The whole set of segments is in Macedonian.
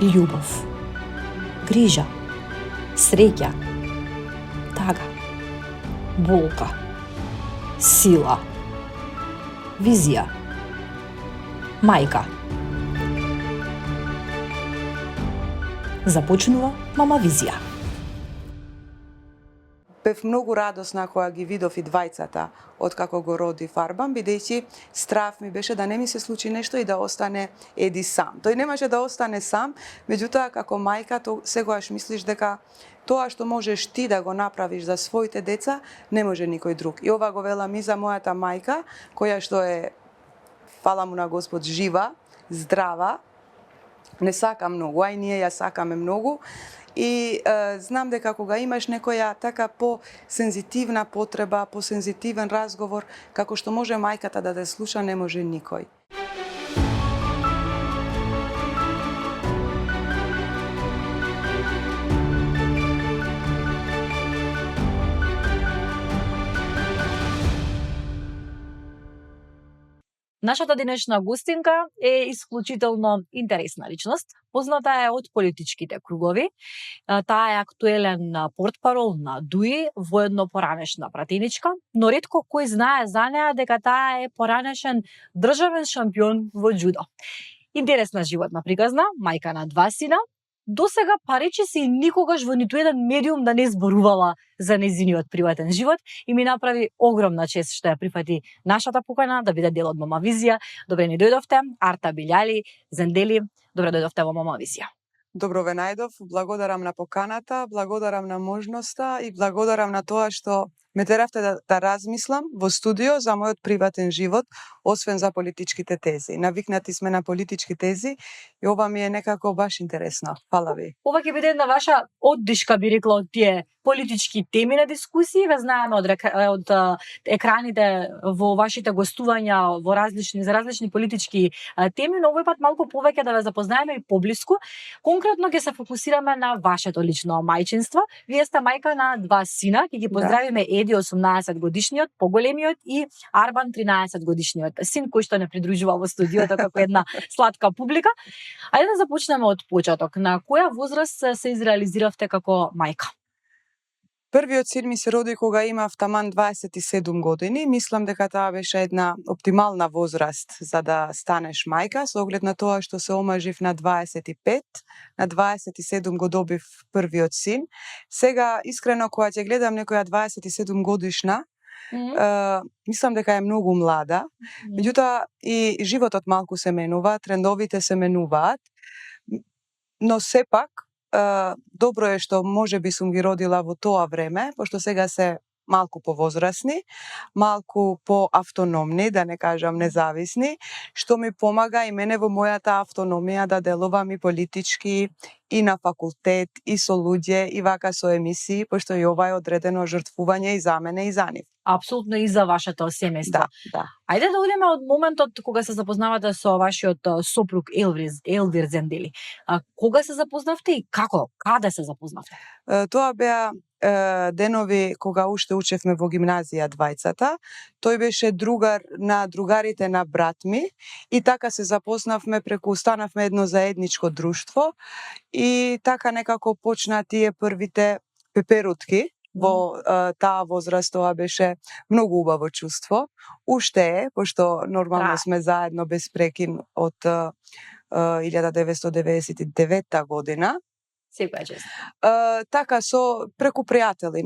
љубов, грижа, среќа, тага, болка, сила, визија, мајка. Започнува Мама Визија. Бев многу радосна кога ги видов и двајцата откако го роди Арбан, бидејќи страв ми беше да не ми се случи нешто и да остане Еди сам. Тој немаше да остане сам, меѓутоа како мајка сегогаш мислиш дека тоа што можеш ти да го направиш за своите деца, не може никој друг. И ова го велам и за мојата мајка, која што е, фала му на Господ, жива, здрава, не сака многу, а и ние ја сакаме многу. И знам дека кога имаш некоја така по-сензитивна потреба, по-сензитивен разговор, како што може мајката да те слуша, не може никој. Нашата денешна гостинка е исклучително интересна личност. Позната е од политичките кругови. Таа е актуелен портпарол на ДУИ, воедно поранешна пратеничка, но ретко кој знае за неа дека таа е поранешен државен шампион во џудо. Интересна животна приказна, мајка на 2 сина. Досега речиси никогаш во ниту еден медиум да не зборувала за нејзиниот приватен живот и ми направи огромна чест што ја прифати нашата покана да биде дел од Мама Визија. Добре ни дојдовте, Арта Билјали, Зендели, добре дојдовте во Мама Визија. Добро ве најдов, благодарам на поканата, благодарам на можноста и благодарам на тоа што ме теравте да размислам во студио за мојот приватен живот, освен за политичките тези. Навикнати сме на политички тези и ова ми е некако баш интересно. Фала ви. Ова ќе биде една ваша оддишка, би рекла, од тие политички теми на дискусии. Ве знаеме од екраните во вашите гостувања за различни политички теми, но овој пат малку повеќе да ве запознаеме и поблиску. Конкретно ќе се фокусираме на вашето лично мајчинство. Вие сте мајка на 2 сина, ќе ги поздравиме Еди 18 годишниот, поголемиот, и Арбан 13 годишниот син, кој што не придружува во студиото како една сладка публика. Ајде да започнеме од почеток. На која возраст се изреализиравте како мајка? Првиот син ми се роди кога имав таман 27 години. Мислам дека таа беше една оптимална возраст за да станеш мајка, со оглед на тоа што се омажив на 25, на 27 го добив првиот син. Сега, искрено, кога ќе гледам некоја 27 годишна, мислам дека е многу млада, меѓутоа и животот малку се менува, трендовите се менуваат, но сепак добро е што можеби сум ги родила во тоа време, пошто сега се малку повозрасни, малку поавтономни, да не кажам независни, што ми помага и мене во мојата автономија да делувам и политички, и на факултет, и со луѓе, и вака со емисии, пошто и ова е одредено жртвување и за мене и за нив. Апсолутно и за вашето семејство. Да. Ајде да одиме од моментот кога се запознавате со вашиот сопруг Елвир Зендели. Кога се запознавте и како? Каде се запознавте? Тоа беа денови кога уште учевме во гимназија двајцата. Тој беше другар на другарите на брат ми и така се запознавме устанавме едно заедничко друштво и така некако почна тие првите пеперутки. Во таа возраст тоа беше многу убаво чувство. Уште е, пошто нормално сме заедно без прекин од 1999 година. Секоја чест. Така преку пријатели,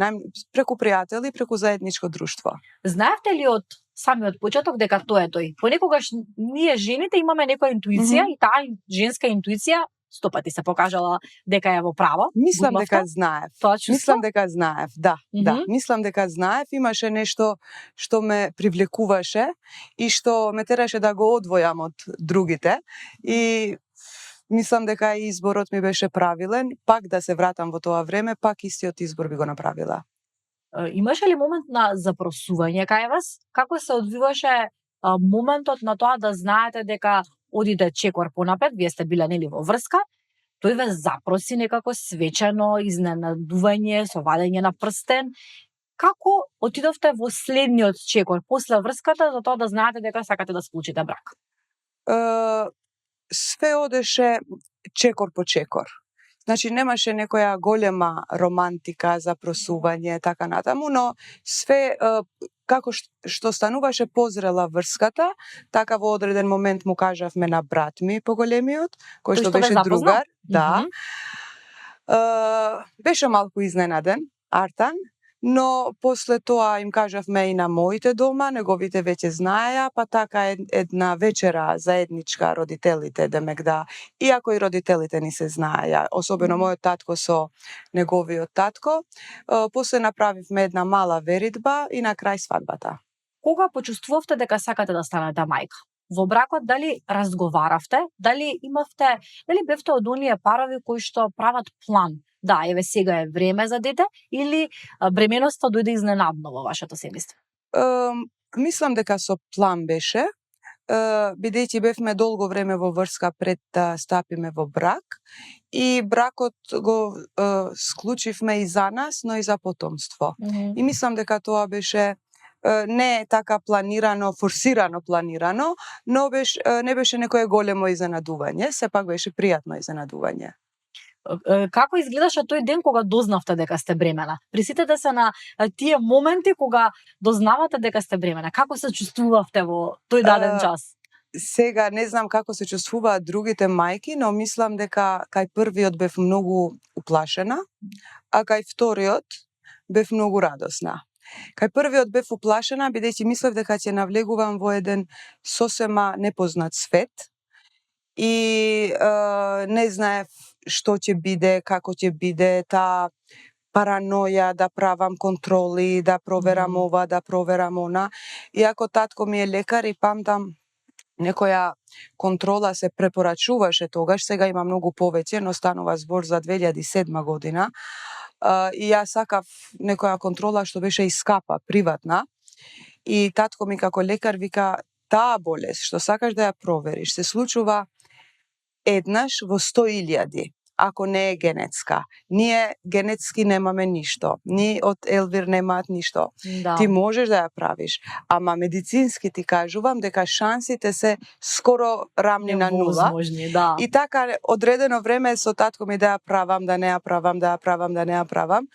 преку заедничко друштво. Знаевте ли од самиот почеток дека тоа е тој? Понекогаш ние жените имаме некоја интуиција и таа женска интуиција 100 пати се покажала дека е во право. Мислам дека знаев. Мислам дека знаев, да. Мислам дека знаев. Имаше нешто што ме привлекуваше и што ме тераше да го одвојам од другите. И мислам дека изборот ми беше правилен. Пак да се вратам во тоа време, пак истиот избор би го направила. Имаше ли момент на запросување кај вас? Како се одвиваше моментот на тоа да знаете дека одите чекор понапред, вие сте биле нели во врска, тој ве запроси некако свечено, изненадување, со вадење на прстен. Како отидовте во следниот чекор после врската за тоа да знаете дека сакате да склучите брак? Све одеше чекор по чекор. Значи немаше некоја голема романтика за просување така натаму, но све како што стануваше позрела врската, така во одреден момент му кажавме на брат ми поголемиот, кој што беше другар, да. Беше малку изненаден, Артан, но после тоа им кажавме и на моите дома, неговите веќе знаеа, па така една вечера заедничка родителите, демек да, иако и родителите ни се знаеа, особено мојот татко со неговиот татко, после направивме една мала веридба и на крај свадбата. Кога почувствувавте дека сакате да станете мајка? Во бракот дали разговаравте, дали бевте од оние парови кои што прават план? Да, еве сега е време за дете, или бременоста дојде изненадно во вашето семејство? Мислам дека со план беше, бидејќи бевме долго време во врска пред да стапиме во брак, и бракот го склучивме и за нас, но и за потомство. И мислам дека тоа беше не така планирано, форсирано планирано, но не беше некое големо изненадување, сепак беше пријатно изненадување. Како изгледаше тој ден кога дознавте дека сте бремена? Присетете се на тие моменти кога дознавате дека сте бремена. Како се чувствувавте во тој даден час? Сега не знам како се чувствуваат другите мајки, но мислам дека кај првиот бев многу уплашена, а кај вториот бев многу радосна. Кај првиот бев уплашена, бидејќи мислев дека ќе навлегувам во еден сосема непознат свет и не знаев што ќе биде, како ќе биде, таа параноја да правам контроли, да проверам ова, да проверам она. Иако татко ми е лекар и памтам некоја контрола се препорачуваше тогаш, сега има многу повеќе, но станува збор за 2007 година. И јас сакав некоја контрола што беше и скапа, приватна. И татко ми како лекар вика, таа болест што сакаш да ја провериш се случува еднаш во 100.000, ако не е генетска. Ние генетски немаме ништо. Ни од Елвир немаат ништо. Да. Ти можеш да ја правиш, ама медицински ти кажувам дека шансите се скоро рамни на нула. Да. И така одредено време со татко ми да ја правам, да не ја правам, да ја правам, да не ја правам.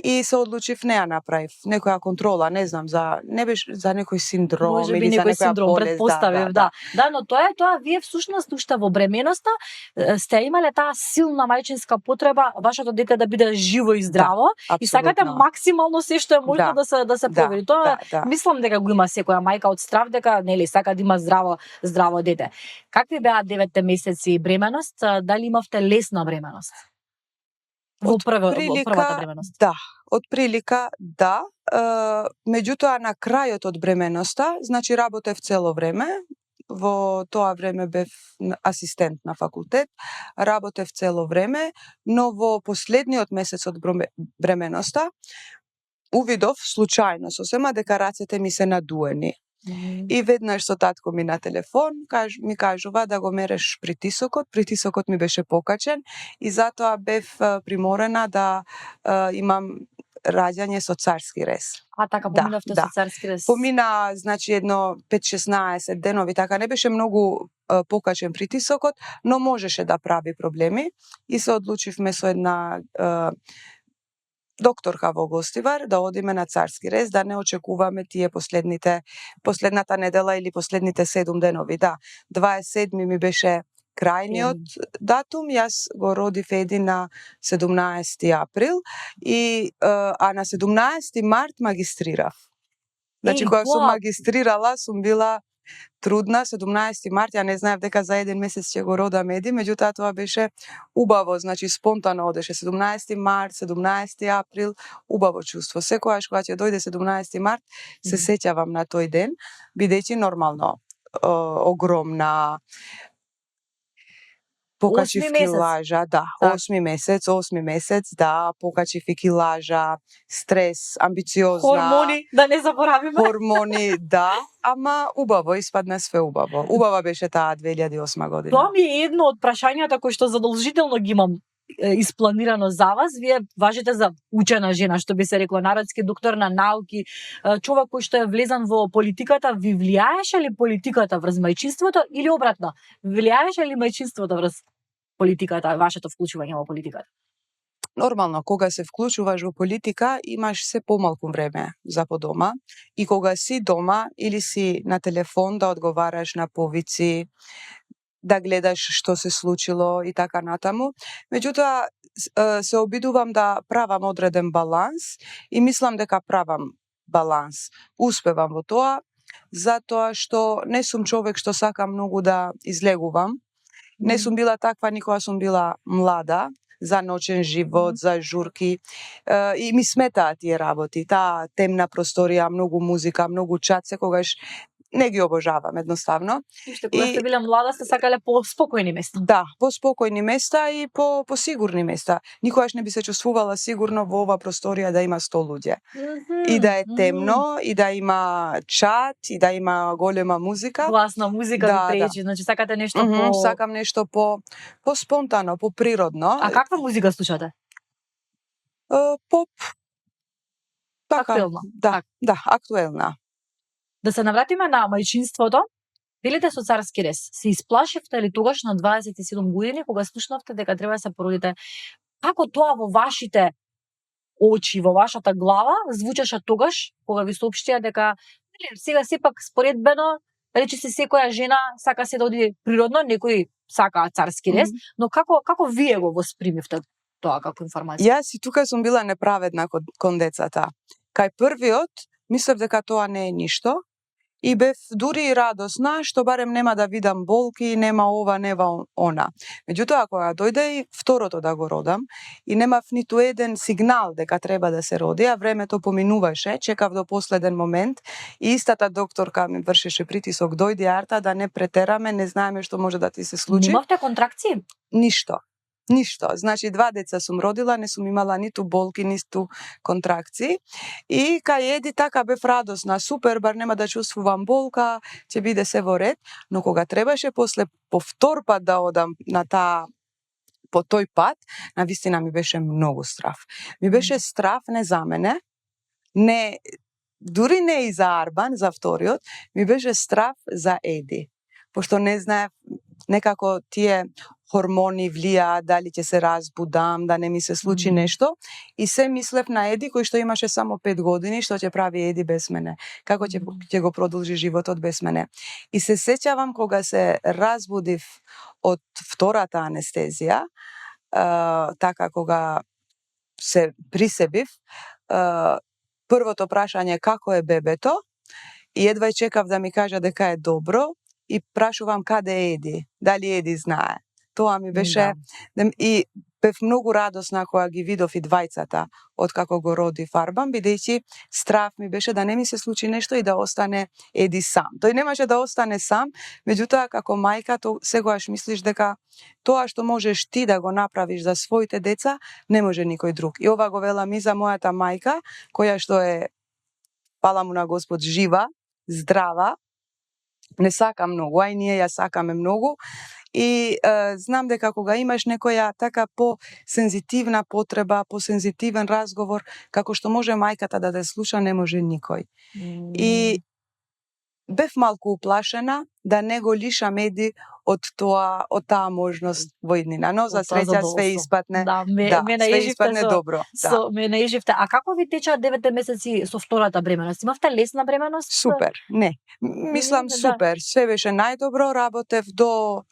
И се одлучив не ја направив. Некоја контрола, не знам, не беше за некој синдром може би или за некој некоја синдром, болест. предпоставив, да. Да, но тоа вие всушност уште во бременоста сте имале таа силна мајчинска потреба вашето дете да биде живо и здраво, и сакате максимално се што е можно да се провери. Тоа мислам дека го има секоја мајка од страв дека нели сака да има здраво дете. Какви беа 9 месеци бременост? Дали имавте лесна бременост? Во првата бременост. Да, од прилика да. Меѓутоа на крајот од бременоста, значи работев цело време, во тоа време бев асистент на факултет, работев цело време, но во последниот месец од бременоста увидов случајно сосема дека рацете ми се надуени. И веднаш со татко ми на телефон ми кажува да го мереш притисокот ми беше покачен и затоа бев приморена да имам раѓање со царски рез. А така поминавте со царски рез? Помина, значи едно 5-16 денови, така не беше многу покачен притисокот, но можеше да прави проблеми и се одлучивме со една докторка во Гостивар да одиме на царски рез, да не очекуваме тие последната недела или последните 7 денови. Да, 27 ми беше крајниот датум, јас го родив Еди на 17 април а на 17 март магистрирав. Значи кога сум магистрирала, сум била трудна, 17 март, ја не знаев дека за еден месец ќе го родам Еди, меѓутоа тоа беше убаво, значи спонтано одеше 17 март, 17 април, убаво чувство. Секогаш кога ќе дојде 17 март, се сеќавам на тој ден, бидејќи нормално огромна покачив килажа, да, 8 месец, да, покачив и килажа, стрес, амбициозна. Хормони, да не заборавиме. Хормони, да, ама убаво, испадна све убаво. Убава беше таа 2008 година. Тоа ми е едно од прашањата кои што задолжително ги имам испланирано за вас. Вие важите за учена жена, што би се рекло, народски доктор на науки, човек кој што е влезан во политиката. Ви влијаеше ли политиката врз мајчинството или обратно? Влијаеше ли мајчинството врз политиката, вашето вклучување во политиката? Нормално, кога се вклучуваш во политика, имаш се помалку време за по дома и кога си дома или си на телефон да одговараш на повици, да гледаш што се случило и така натаму. Меѓутоа, се обидувам да правам одреден баланс и мислам дека правам баланс. Успевам во тоа, затоа што не сум човек што сака многу да излегувам. Не сум била таква ни кога сум била млада, за ноќен живот, за журки. И ми сметаат тие работи. Таа темна просторија, многу музика, многу чат, секогаш не ги обожавам едноставно. Уште кога сте биле млада, сте сакале по-спокојни места. Да, по-спокојни места и по-сигурни места. Никогаш не би се чувствувала сигурно во ова просторија да има 100 луѓе. И да е темно, и да има чат, и да има голема музика. Гласна музика ви пречи, значи сакате нешто по... Сакам нешто по-спонтано, по-природно. А каква музика слушате? Поп. Така, Актуелна. Да, актуелна. Да се навратиме на мајчинството. Билите со царски рез. Се исплашивте ли тогаш на 27 години кога слушнавте дека треба да се породите? Како тоа во вашите очи, во вашата глава звучеше тогаш кога ви соопштија дека сега сепак споредбено, речи се секоја жена сака се да оди природно, некој сака царски рез, но како вие го воспримивте тоа како информација? Јас и тука сум била неправедна кон децата. Кај првиот мислев дека тоа не е ништо. И бев дури и радосна, што барем нема да видам болки, нема ова, нема она. Меѓутоа, кога дојде и второто да го родам, и немав ниту еден сигнал дека треба да се роди, а времето поминуваше, чекав до последен момент, и истата докторка ми вршеше притисок, дојди Арта, да не претераме, не знаеме што може да ти се случи. Немавте контракции? Ништо. Значи 2 деца сум родила, не сум имала ниту болки, ниту контракции. И кај Еди така бев радосна, супер, бар нема да чувствувам болка, ќе биде се во ред, но кога требаше после по втор пат да одам на по тој пат, навистина ми беше многу страв. Ми беше страв не за мене, дури не и за Арбан, за вториот, ми беше страв за Еди. Пошто не знаев, некако тие хормони влијаат, дали ќе се разбудам, да не ми се случи нешто. И се мислев на Еди, кој што имаше само 5 години, што ќе прави Еди без мене. Како ќе го продолжи животот без мене. И се сеќавам кога се разбудив од втората анестезија, така кога се присебив, првото прашање како е бебето, и едва чекав да ми кажа дека е добро, и прашувам каде е Еди, дали Еди знае. Тоа ми беше... И бев многу радосна кога ги видов и двајцата од како го роди Арбан, бидејќи страв ми беше да не ми се случи нешто и да остане Еди сам. Тој немаше да остане сам, меѓутоа како мајка сегогаш мислиш дека тоа што можеш ти да го направиш за своите деца, не може никој друг. И ова го велам и за мојата мајка, која што е, фала му на Господ, жива, здрава, не сака многу, а и ние ја сакаме многу. И знам дека кога имаш некоја така по-сензитивна потреба, по-сензитивен разговор, како што може мајката да те слуша, не може никој. И бев малку уплашена да не го лишам Еди од таа можност во иднина, но за среќа све испатне. Све испатне добро. Ме наиживте. А како ви течаа 9 месеци со втората бременост? Имавте лесна бременост? Супер, не. Мислам супер. Све беше најдобро, работев до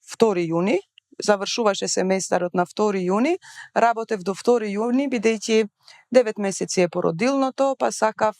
2 јуни, завршуваше семестарот на 2 јуни, работев до 2 јуни, бидејќи 9 месеци е породилното, па сакав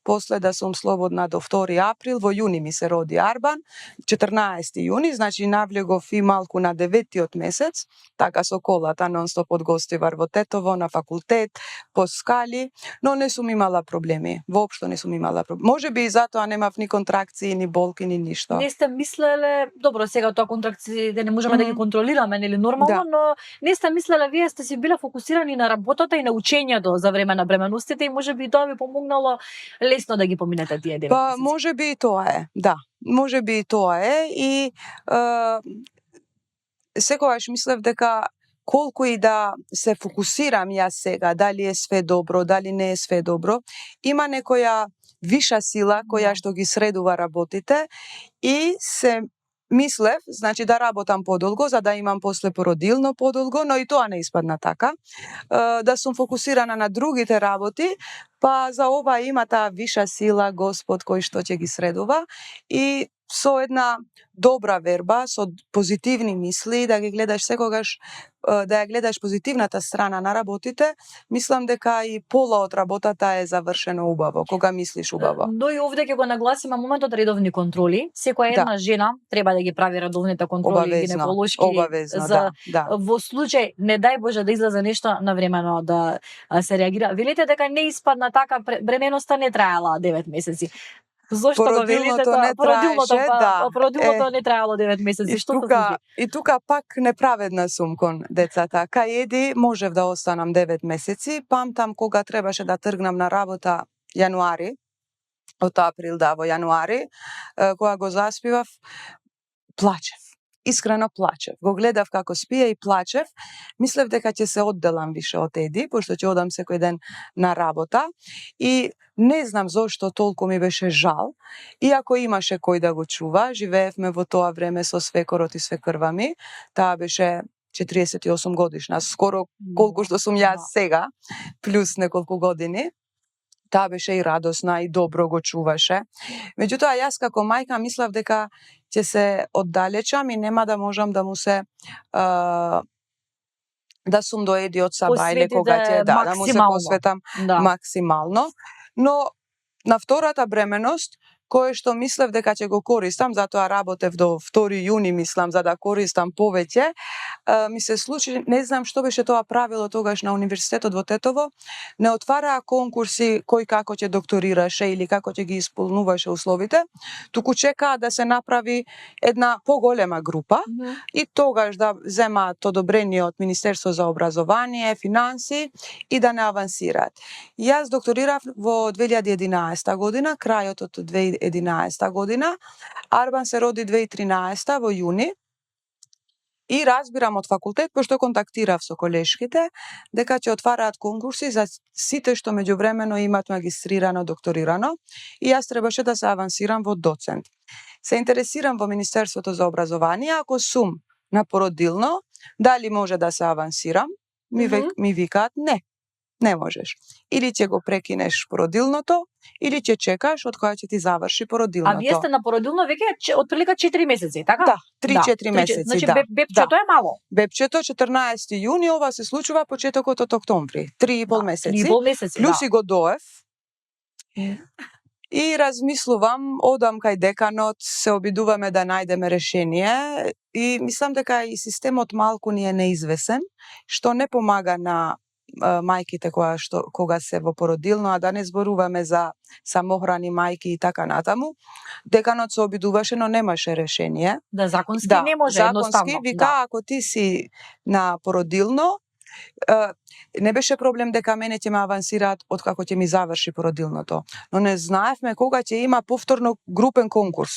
после да сум слободна до 2 април, во јуни ми се роди Арбан, 14 јуни, значи навлегов и малку на 9-тиот месец, така со колата нон-стоп од Гостивар во Тетово, на факултет, по скали, но не сум имала проблеми, воопшто не сум имала проблеми. Може би и затоа немав ни контракции, ни болки, ни ништо. Не сте мислеле, добро, сега тоа контракциите не можеме да ги контролираме, нели нормално, но не сте мислеле, вие сте си биле фокусирани на работата и на учењето за време на бременностите и може би тоа ви помогнало лесно да ги поминете тие 9 месеци. Па, може би и тоа е, да. Може би и тоа е и секогаш мислев дека колку и да се фокусирам јас сега, дали е све добро, дали не е све добро, има некоја виша сила која што ги средува работите и се мислев, значи да работам подолго за да имам после породилно подолго, но и тоа не испадна така. Да сум фокусирана на другите работи, па за ова има таа виша сила Господ кој што ќе ги средува и со една добра верба, со позитивни мисли, да ги гледаш секогаш, да ја гледаш позитивната страна на работите, мислам дека и пола од работата е завршено убаво, кога мислиш убаво. Но и овде ќе го нагласиме моментот редовни контроли. Секоја една жена треба да ги прави редовните контроли гинеколошки за во случај не дај Боже да излезе нешто навремено да се реагира. Велите дека не испадна така, бременоста не траела 9 месеци. Зошто го велите тоа? Породилното не траело 9 месеци. Што се случи? И тука пак неправедна сум кон децата. Кај Еди можев да останам 9 месеци, памтам кога требаше да тргнам на работа јануари, од април во јануари, кога го заспивав, плачев. Искрено плачев. Го гледав како спие и плачев. Мислев дека ќе се одделам више од Еди, пошто ќе одам секој ден на работа. И не знам зошто толку ми беше жал. Иако имаше кој да го чува, живеевме во тоа време со свекорот и свекрва ми. Таа беше 48 годишна, скоро колку што сум јас сега, плюс неколку години. Таа беше и радосна и добро го чуваше. Меѓутоа, јас како мајка мислав дека ќе се оддалечам и нема да можам да му се да сум до Еди од Сабајле кога ќе да му се посветам максимално. Но на втората бременост, кое што мислев дека ќе го користам, затоа работев до 2 јуни, мислам, за да користам повеќе, ми се случи, не знам што беше тоа правило тогаш на универзитетот во Тетово, не отвараа конкурси кој како ќе докторираше или како ќе ги исполнуваше условите, туку чекаа да се направи една поголема група и тогаш да земаат одобрение од Министерство за образование, финанси и да не авансираат. Јас докторирав во 2011 година, крајот од 2011 година, Арбан се роди 2013 во јуни и разбирам од факултет, пошто контактирав со колешките, дека ќе отвараат конкурси за сите што меѓувремено имат магистрирано, докторирано и јас требаше да се авансирам во доцент. Се интересирам во Министерството за образование, ако сум на породилно, дали може да се авансирам? Ми викаат не можеш. Или ќе го прекинеш породилното, или ќе чекаш од кога ќе ти заврши породилното. А вие сте на породилно веќе отприлика 4 месеци, така? Да, 3-4 месеци, значи, бебчето е мало. Бебчето 14 јуни, ова се случува почетокот од октомври. 3,5 месеци. 3,5 месеци, плюс и го доев. И размислувам, одам кај деканот, се обидуваме да најдеме решение и мислам дека и системот малку ни е неизвесен, што не помага на мајките кога се во породилно, а да не зборуваме за самохрани мајки и така натаму. Деканот се обидуваше, но немаше решение. Да, законски не може едноставно. Законски вика, ако ти си на породилно, не беше проблем дека мене ќе ме авансираат од како ќе ми заврши породилното, но не знаевме кога ќе има повторно групен конкурс.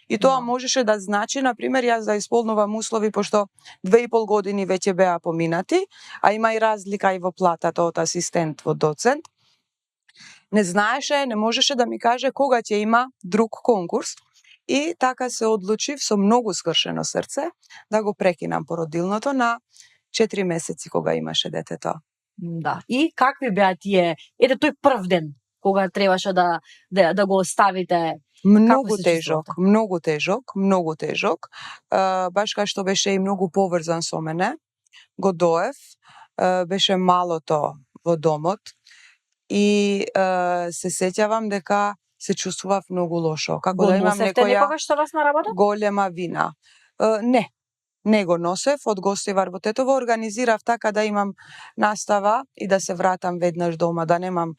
И тоа можеше да значи, например, јас да исполнувам услови, пошто 2,5 години веќе беа поминати, а има и разлика и во платата од асистент во доцент. Не знаеше, не можеше да ми каже кога ќе има друг конкурс. И така се одлучив со многу скршено срце да го прекинам породилното на 4 месеци кога имаше детето. Да. И какви беа тие, тој прв ден кога требаше да го оставите? Многу тежок. Баш кај што беше и многу поврзан со мене. Го доев, беше малото во домот и се сеќавам дека се чувствував многу лошо. Како да имам некогаш со вас на работа? Голема вина. Не го носев, од гостивар во Тетово организирав така да имам настава и да се вратам веднаш дома, да немам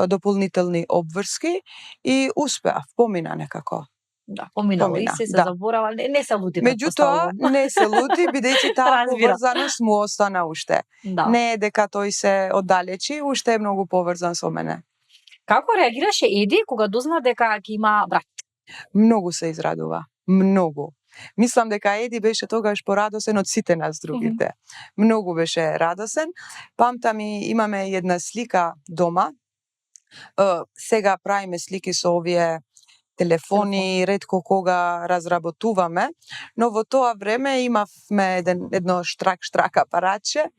дополнителни обврски и успеав, помина некако. Да, поминало и се заборава, не се лути. Меѓутоа, не се лути, бидејќи таа поврзаност му остана уште. Не е дека тој се оддалечи, уште е многу поврзан со мене. Како реагираше Еди кога дозна дека ќе има брат? Многу се израдува, многу. Мислам дека Еди беше тогаш порадосен од сите нас другите. Многу беше радосен. Памтам и имаме една слика дома. Сега правиме слики со овие телефони, ретко кога разработуваме, но во тоа време имавме едно штрак апаратче.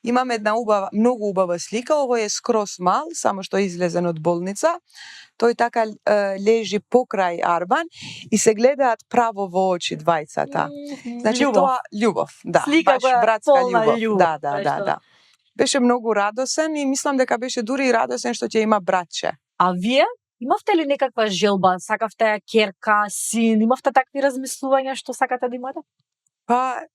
Имаме една многу убава слика, овој е скрос мал, само што излезен од болница. Тој така лежи покрај Арбан и се гледаат право во очи двајцата. Значи тоа љубов, да, слика баш братска љубов. Да. Беше многу радосен и мислам дека беше дури и радосен што ќе има братче. А вие имавте ли некаква желба, сакавте ќерка, син, имавте такви размислувања што сакате да имате? Па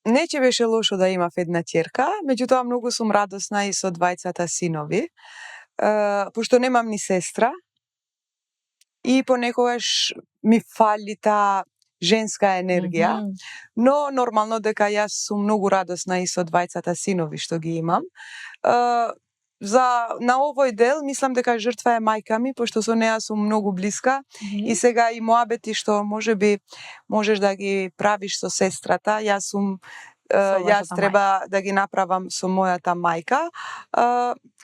не че беше лошо да имав една ќерка, меѓутоа многу сум радосна и со двајцата синови, пошто немам ни сестра и понекогаш ми фали таа женска енергија, но нормално дека јас сум многу радосна и со двајцата синови што ги имам. На овој дел мислам дека жртва е мајка ми, пошто со неа сум многу блиска и сега и моабети што можеби можеш да ги правиш со сестрата, јас треба да ги направам со мојата мајка.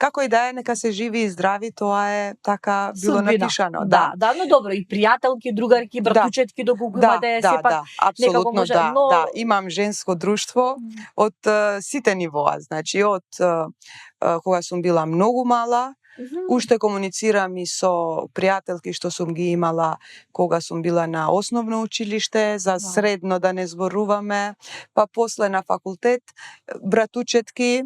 Како и да е, нека се живи и здрави, тоа е така било напишано. Да, но добро, и пријателки, другарки, братучетки, доколку имате сепак апсолутно може, да, имам женско друштво од сите нивоа, значи од кога сум била многу мала, уште комуницирам и со пријателки што сум ги имала кога сум била на основно училиште, за средно да не зборуваме, па после на факултет, братучетки,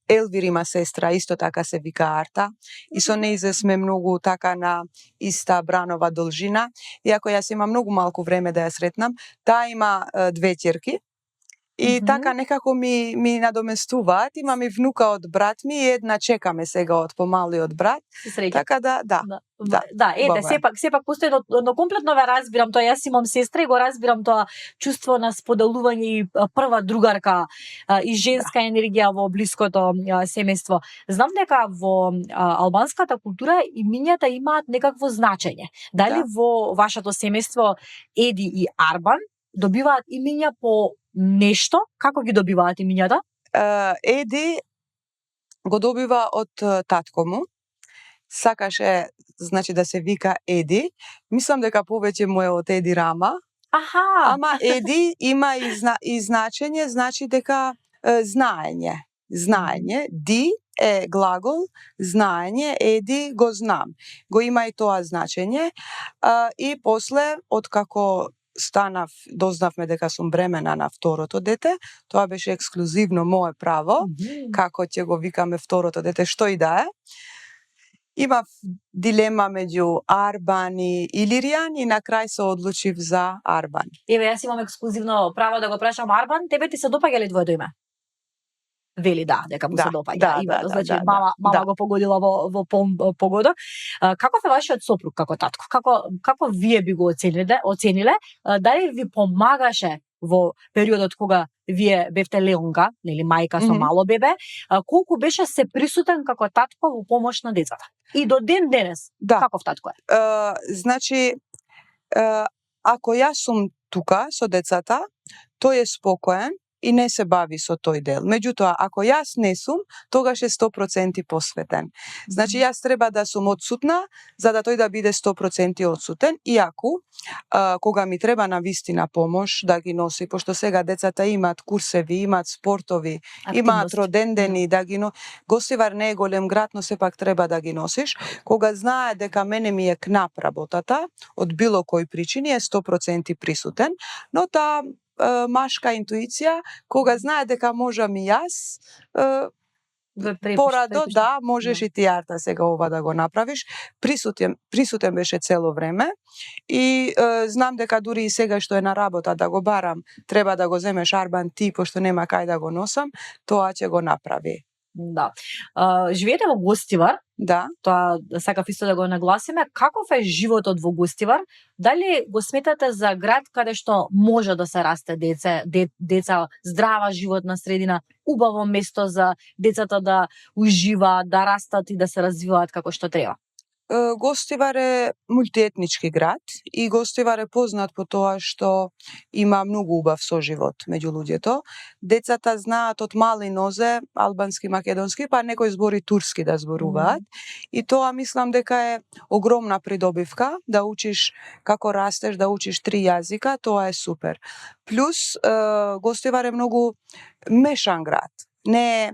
Елвир има сестра, исто така се вика Арта, и со нејзе сме многу така на иста бранова должина, иако јас имам многу малку време да ја сретнам, таа има две ќерки, и така некако ми надоместуваат. Имам и внука од брат ми и една чекаме сега од помалиот брат. Така да, ете, сепак постои, но комплетно ве разбирам тоа. Јас имам сестра и го разбирам тоа чувство на споделување и прва другарка и женска енергија во блиското семејство. Знам дека во албанската култура имињата имаат некакво значење. Дали во вашето семејство Еди и Арбан добиваат имиња по нешто? Како ги добиваат имињата? Еди го добива од татко му. Сакаше, значи, да се вика Еди. Мислам дека повеќе му е од Еди Рама. Ама Еди има и значење, значи дека знаење. Ди е глагол, знаење, Еди го знам. Го има и тоа значење. И после, откако дознавме дека сум бремена на второто дете, тоа беше ексклузивно мое право, како ќе го викаме второто дете, што и да е. Имав дилема меѓу Арбан и Илиријан и на крај се одлучив за Арбан. Еве, јас имам ексклузивно право да го прашам Арбан, тебе ти се допаѓа ли твоето име? Вели дека му се допаѓа името, значи мама го погодила во погода. Каков е вашиот сопруг како татко? Како вие би го оцениле? Дали ви помагаше во периодот кога вие бевте леонка, нели мајка со мало бебе, колку беше се присутен како татко во помош на децата? И до ден денес, каков татко е? Значи, ако јас сум тука со децата, тој е спокоен и не се бави со тој дел. Меѓутоа, ако јас не сум, тогаш е 100% посветен. Значи, јас треба да сум одсутна, за да тој да биде 100% одсутен, иако, кога ми треба на вистина помош да ги носи, пошто сега децата имаат курсеви, имаат спортови, имаат родендени, да ги Гостивар не е голем град, но сепак треба да ги носиш. Кога знае дека мене ми е кнап работата, од било кој причини е 100% присутен, но таа машка интуиција, кога знае дека можам и јас, порадо, да, можеш и ти Арта сега ова да го направиш. Присутен беше цело време и знам дека дури и сега што е на работа да го барам, треба да го земеш Арбан ти, пошто нема кај да го носам, тоа ќе го направи. Да. Живеете во Гостивар? Да. Тоа сакав исто да го нагласиме. Каков е животот во Гостивар? Дали го сметате за град каде што може да се расте деца, здрава животна средина, убаво место за децата да уживаат, да растат и да се развиваат како што треба? Гостивар е мултиетнички град и Гостивар е познат по тоа што има многу убав соживот меѓу луѓето. Децата знаат од мали нозе албански, македонски, па некој збори турски да зборуваат. И тоа мислам дека е огромна придобивка, да учиш како растеш, да учиш 3 јазика, тоа е супер. Плюс Гостивар е многу мешан град. Не е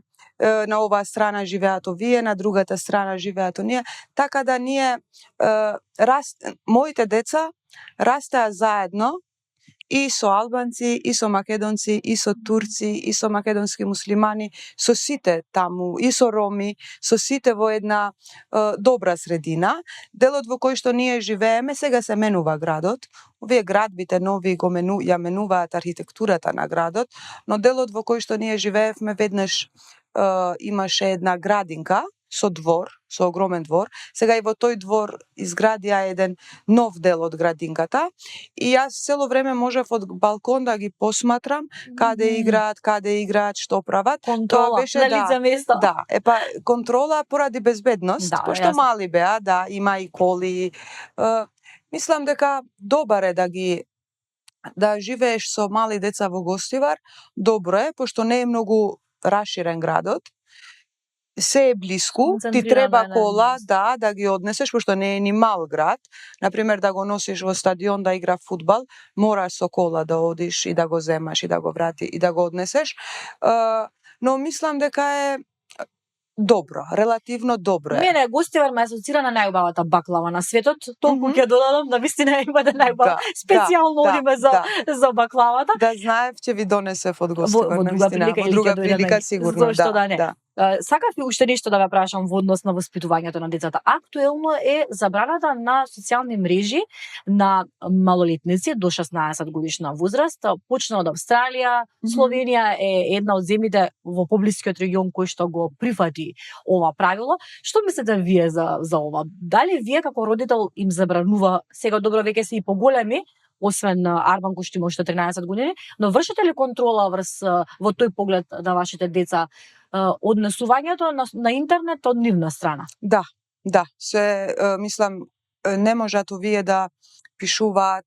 на оваа страна живеат овие, на другата страна живеат оние, така да ние моите деца растеа заедно и со албанци, и со македонци, и со турци, и со македонски муслимани, со сите таму, и со роми, со сите во една добра средина. Делот во кој што ние живееме, сега се менува градот. Овие градбите нови го ја менуваат архитектурата на градот, но делот во кој што ние живеевме веднаш имаше една градинка со двор, со огромен двор. Сега и во тој двор изградија еден нов дел од градинката и јас цело време можев од балкон да ги посматрам каде играат, што прават. Контрола, тоа беше на лице место. Да, контрола поради безбедност, пошто јасно. мали беа, да, има и коли. Мислам дека добар е да живееш со мали деца во Гостивар, добро е, пошто не е многу раширен градот, се е блиску, ти треба кола, да ги однесеш, пошто не е ни мал град. Например, да го носиш во стадион да игра фудбал, мораш со кола да одиш и да го земаш и да го врати и да го однесеш. Но мислам дека е добро, релативно добро е. Мене Гостивар ме асоцира на најубавата баклава на светот. Толку ќе додадам да вистина има да најубава. Специјално одиме за баклавата. Да знаев ќе ви донесев од Гостивар, во друга прилика сигурно. Зошто да не? Сакав и уште нешто да ве прашам во однос на воспитувањето на децата. Актуелно е забраната на социјални мрежи на малолетници до 16 годишна возраст. Почна од Австралија, Словенија е една од земјите во поблискиот регион кој што го прифати ова правило. Што мислите вие за ова? Дали вие како родител им забранува, сега добро веќе се и поголеми, освен Арбан кој што има уште 13 години, но вршите ли контрола во тој поглед на вашите деца однесувањето на интернет од нивна страна? Да, мислам, не можат овие да пишуваат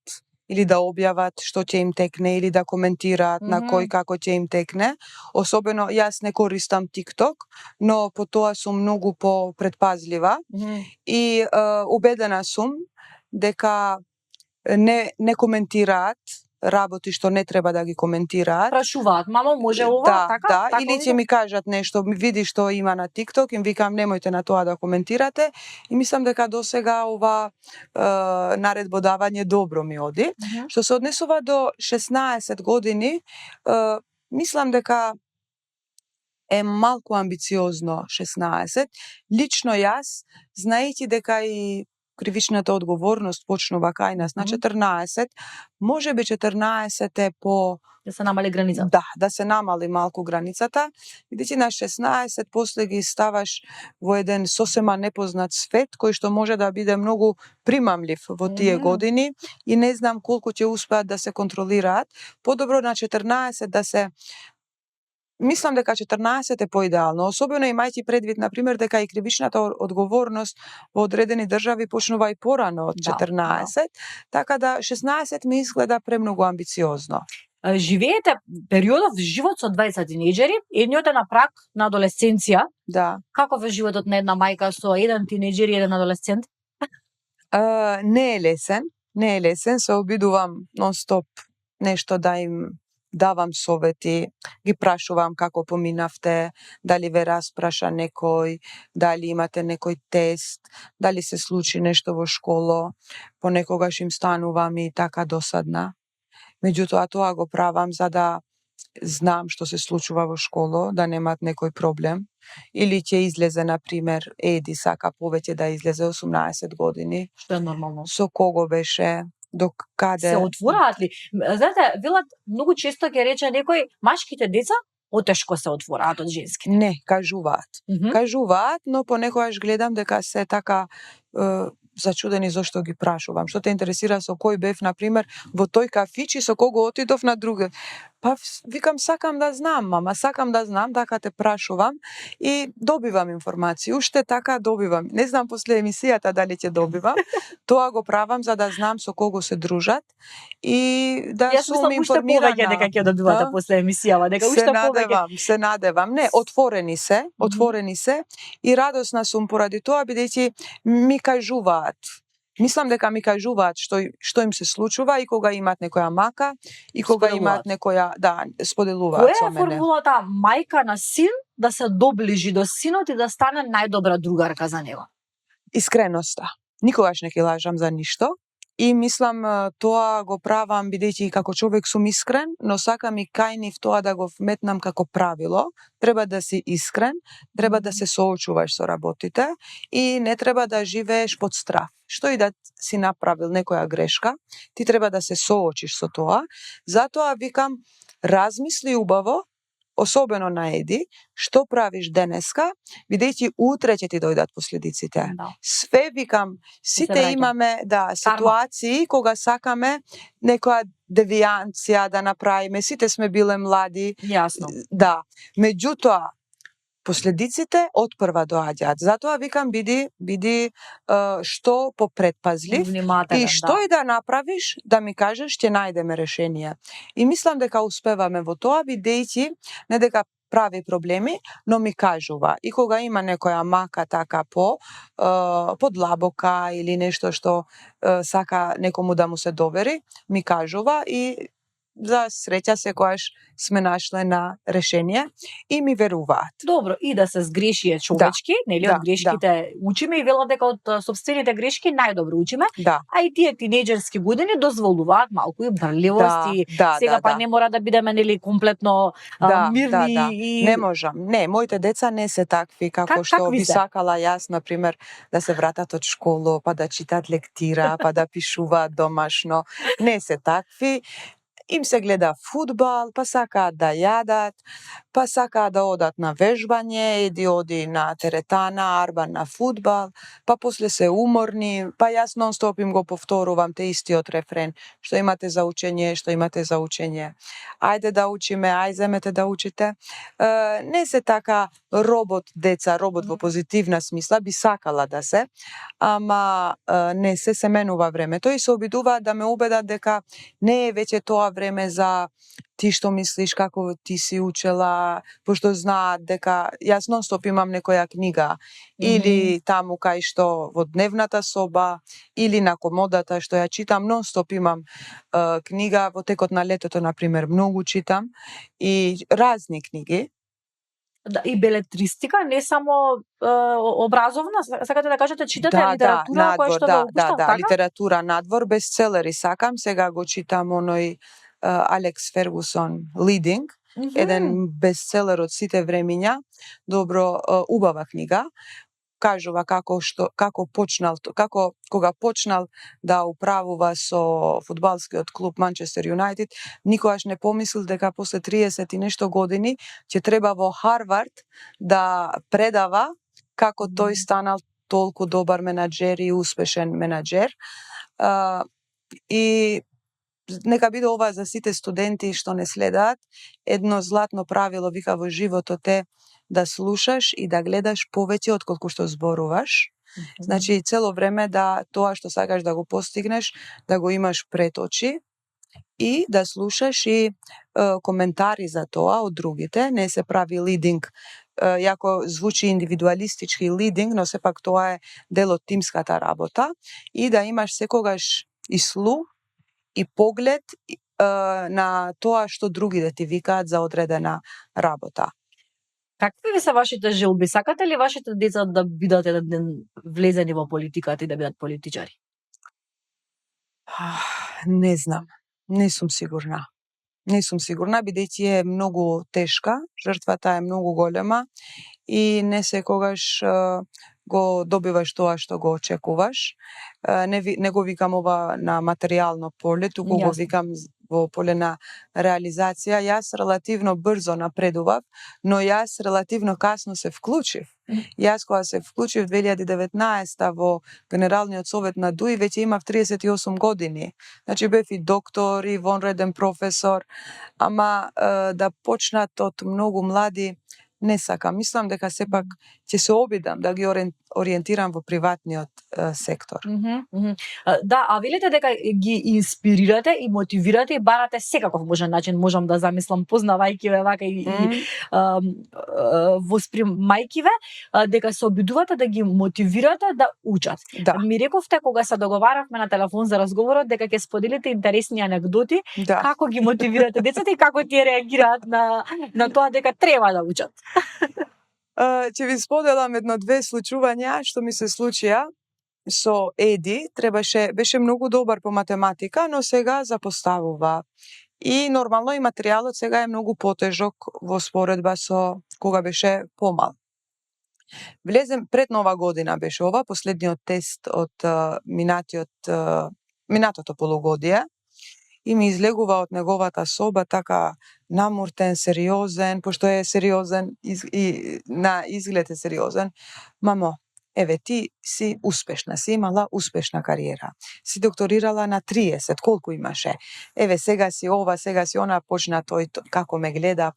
или да објават што ќе им текне или да коментираат на кој како ќе им текне. Особено јас не користам TikTok, но по тоа сум многу попредпазлива и убедена сум дека не коментираат работи што не треба да ги коментираат. Прашуваат, мамо, може ова, така? Да, или ќе ми кажат нешто, види што има на TikTok, им викам немојте на тоа да коментирате и мислам дека досега ова наредбодавање добро ми оди. Што се однесува до 16 години, мислам дека е малку амбициозно 16. Лично јас, знаејќи дека и кривичната одговорност почнува кај нас на 14, може би 14 е да се намали границата. Да се намали малку границата, бидејќи на 16 после ги ставаш во еден сосема непознат свет кој што може да биде многу примамлив во тие години и не знам колку ќе успеат да се контролираат. Подобро на 14 да се Мислам дека 14 е поидеално, особено имајќи предвид, например, дека и кривичната одговорност во одредени држави почнува и порано од 14, така да 16 ми изгледа премногу амбициозно. Живеете периодов живот со 20 тинејџери, едниот е на праг на адолесценција. Да. Каков е животот на една мајка со еден тинејџер и еден адолесцент? Не е лесен, се обидувам нон-стоп нешто да им давам совети, ги прашувам како поминавте, дали ве распраша некој, дали имате некој тест, дали се случи нешто во школо, понекогаш им станувам и така досадна. Меѓутоа тоа го правам за да знам што се случува во школо, да немаат некој проблем. Или ќе излезе, например, Еди сака повеќе да излезе 18 години. Што е нормално. Со кого беше? До каде? Се отвораат ли? Знаете, велат многу често ќе рече некој, машките деца потешко се отвораат од женските. Не, кажуваат. Кажуваат, но понекогаш гледам дека се така зачудени зошто ги прашувам. Што те интересира со кој бев, например, во тој кафич и со кого отидов на друга. Па викам сакам да знам, мама, сакам да знам, така те прашувам и добивам информации. Уште така добивам. Не знам после емисијата дали ќе добивам. Тоа го правам за да знам со кого се дружат и да Јас сум мислам уште информирана. повеќе дека ќе добивате Да. после емисијава, дека уште повеќе. Се надевам. Не, отворени се и радосна сум поради тоа бидејќи ми кажуваат. Мислам дека ми кажуваат што им се случува и кога имаат некоја мака и кога имаат некоја, да, споделуваат со мене. Која е формулата мајка на син да се доближи до синот и да стане најдобра другарка за него? Искреноста. Никогаш не ќе лажам за ништо. И мислам тоа го правам бидејќи како човек сум искрен, но сакам и кај нив тоа да го вметнам како правило. Треба да си искрен, треба да се соочуваш со работите и не треба да живееш под страв. Што и да си направил некоја грешка, ти треба да се соочиш со тоа. Затоа викам, размисли убаво, особено на Еди, што правиш денеска, бидејќи утре ќе ти дојдат последиците. Да. Све викам, сите имаме ситуации кога сакаме некоја девијанција да направиме, сите сме биле млади. Јасно. Да. Меѓутоа, последиците отпрва доаѓаат. Затоа викам биди што попредпазлив и што и да направиш, да ми кажеш, ќе најдеме решение. И мислам дека успеваме во тоа бидејќи не дека прави проблеми, но ми кажува. И кога има некоја мака така подлабока или нешто што сака некому да му се довери, ми кажува и за среќа секогаш сме нашле на решение и ми веруваат. Добро, и да се сгреши е човечки, нели, од грешките учиме и велат дека од сопствените грешки најдобро учиме, а и тие тинеџерски години дозволуваат малку и брливост и сега па не мора да бидеме нели комплетно мирни и не можам. Не, моите деца не се такви како што би сакала јас, на пример, да се вратат од школа, па да читат лектира, па да пишуваат домашно. Не се такви. Им се гледа фудбал, па сакаат да јадат, па сакаат да одат на вежбање, Еди оди на теретана, Арбан на фудбал, па после се уморни, па јас нон-стоп им го повторувам те истиот рефрен, што имате за учење, што имате за учење. Ајде да учиме, ајде земете да учите. Не се така робот деца, робот во позитивна смисла, би сакала да се, ама не се менува времето и се обидуваат да ме убедат дека не е веќе тоа време за ти што мислиш како ти си учела, пошто знаат дека јас нон-стоп имам некоја книга или таму кај што во дневната соба или на комодата што ја читам, нон-стоп имам книга. Во текот на летото, на пример, многу читам и разни книги. Да, и белетристика, не само образовна, сакате да кажете, читате литература која што ве опушта, така? Литература надвор, бестселери сакам, сега го читам оној Алекс Фергусон Leading, еден бестселер од сите времиња, добро, убава книга. Кажува како кога почнал да управува со фудбалскиот клуб Манчестер Юнајтед, никогаш не помислил дека после 30 и нешто години ќе треба во Харвард да предава како тој станал толку добар менаџер и успешен менаџер. И нека биде ова за сите студенти што не следаат, едно златно правило, вика, во животот е да слушаш и да гледаш повеќе отколку што зборуваш. Значи, цело време да тоа што сакаш да го постигнеш, да го имаш пред очи и да слушаш и коментари за тоа од другите. Не се прави лидинг, јако звучи индивидуалистички лидинг, но сепак тоа е дел од тимската работа и да имаш секогаш и слух и поглед на тоа што другите ти викаат за одредена работа. Какви ви се вашите желби? Сакате ли вашите деца да бидат еден ден влезени во политиката и да бидат политичари? Не знам. Не сум сигурна. Не сум сигурна, бидејќи е многу тешка, жртвата е многу голема и не секогаш го добиваш тоа што го очекуваш. Не го викам ова на материјално поле, туку го викам во поле на реализација. Јас релативно брзо напредував, но јас релативно касно се вклучив. Јас кога се вклучив 2019 во Генералниот совет на ДУИ, веќе имав 38 години. Значи бев и доктор, и вонреден професор, ама да почнат од многу млади не сакам. Мислам дека сепак ќе се обидам да ги ориентирам во приватниот сектор. Да, а велите дека ги инспирирате и мотивирате и барате секаков можен начин, можам да замислам, познавајќи ве вака и воспримајќи ве, дека се обидувате да ги мотивирате да учат. Да. Ми рековте кога се договаравме на телефон за разговорот дека ќе споделите интересни анекдоти, како ги мотивирате децата и како тие реагираат на тоа дека треба да учат. Ќе ви споделам едно-две случувања што ми се случија со Еди. Беше многу добар по математика, но сега запоставува. И нормално и материјалот сега е многу потежок во споредба со кога беше помал. Влезем пред Нова година беше ова, последниот тест од минатото полугодие. И ми излегува од неговата соба така намуртен, сериозен, пошто е сериозен и на изглед е сериозен. Мамо, еве ти си успешна, си имала успешна кариера. Си докторирала на 30, колку имаше? Еве сега си ова, сега си она, почна тој како ме гледа.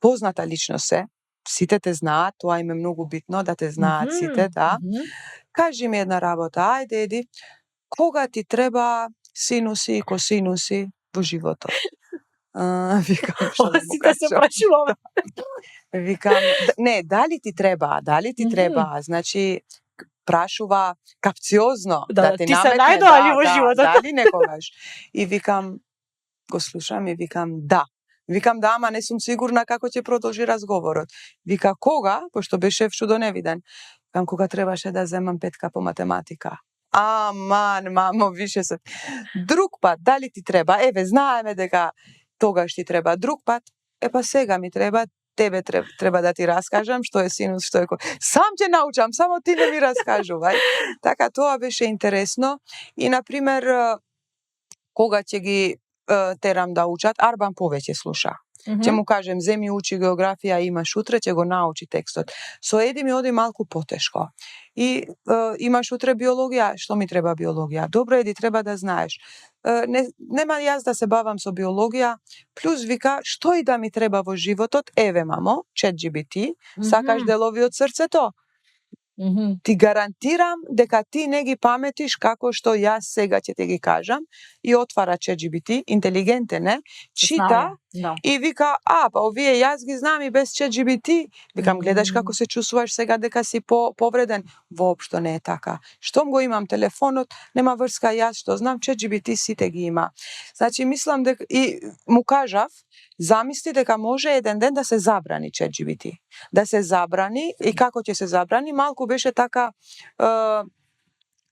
Позната личност се, сите те знаат, тоа им е многу битно да те знаат сите, да. Кажи ми една работа, ајде Еди, кога ти треба синуси и косинуси во животот? Викам, што да му кажам? Сите се прашуваме. Викам, не, дали ти треба, значи прашува капциозно, да ти наметне, се најдоа ли во животот? Дали некогаш? И викам, го слушам и викам, да. Викам, да, ама не сум сигурна како ќе продолжи разговорот. Вика, кога? Пошто беше чудо невиден. Викам, кога требаше да земам 5 по математика. Аман, мамо, више се. Друг пат, дали ти треба? Еве, знаеме дека тогаш ти треба. Друг пат, па сега ми треба, тебе треба да ти раскажам што е синус, што е сам ќе научам, само ти не ми раскажувај. Така тоа беше интересно и на пример кога ќе ги терам да учат, Арбан повеќе слуша. Ќе му кажем, земи учи географија, имаш утре, ќе го научи текстот. Со Еди ми оди малку потешко. И имаш утре биологија, што ми треба биологија? Добро, Еди, треба да знаеш. Нема јас да се бавам со биологија, плюс вика, што и да ми треба во животот, еве мамо, ChatGPT, сакаш делови од срцето? Ти гарантирам дека ти не ги паметиш како што јас сега ќе те ги кажам, и отвара ChatGPT, интелигентен е, чита и вика, па овие јас ги знам и без ChatGPT. Викам, гледаш како се чувствуваш сега дека си повреден? Воопшто не е така. Штом го имам телефонот, нема врска, јас што знам, ChatGPT сите ги има. Значи, мислам дека и му кажав, замисли дека може еден ден да се забрани ChatGPT. Да се забрани и како ќе се забрани, малку беше така,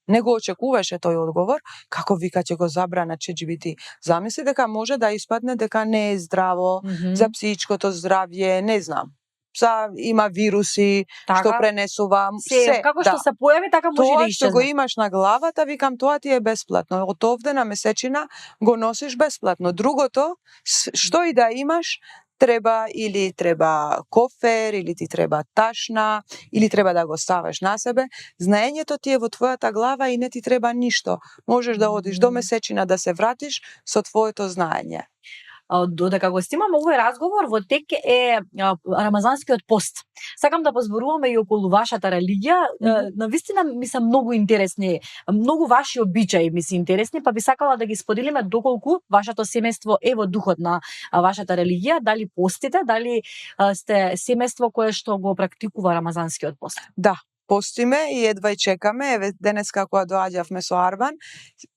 не го очекуваше тој одговор, како вика ќе го забрана ChatGPT. Замисли дека може да испадне дека не е здраво за психичкото здравје, не знам. Има вируси, што пренесува се. Како што се појави, така може да исчезне. Тоа што го имаш на главата, викам, тоа ти е бесплатно. Од овде на месечина го носиш бесплатно. Другото, што и да имаш, треба кофер, или ти треба ташна, или треба да го ставаш на себе. Знаењето ти е во твојата глава и не ти треба ништо. Можеш да одиш до месечина да се вратиш со твоето знаење. Додека го снимаме овој разговор, во тек е рамазанскиот пост. Сакам да позборуваме и околу вашата религија. Навистина ми се многу интересни, многу ваши обичаи ми се интересни, па би сакала да ги споделиме доколку вашето семејство е во духот на вашата религија, дали постите, дали сте семејство кое што го практикува рамазанскиот пост. Да, постиме и едва и чекаме. Еве денеска кога доаѓавме со Арбан,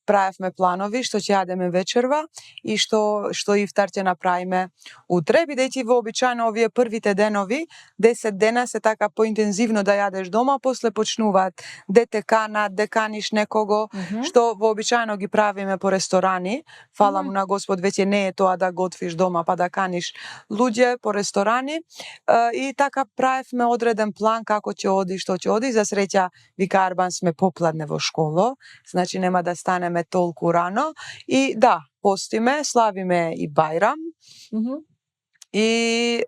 правевме планови што ќе јадеме вечерва и што ифтар ќе направиме утре, бидејќи вообичаено овие првите денови, 10 дена се така поинтензивно да јадеш дома, после почнуваат дете канат, каниш некого, што вообичаено ги правиме по ресторани. Фала му на Господ, веќе не е тоа да готвиш дома па да каниш луѓе по ресторани. И така правевме одреден план како ќе оди, што ќе оди. За среќа, вика Арбан, сме попладне во школо, значи нема да станеме толку рано. И да, постиме, славиме и Бајрам. И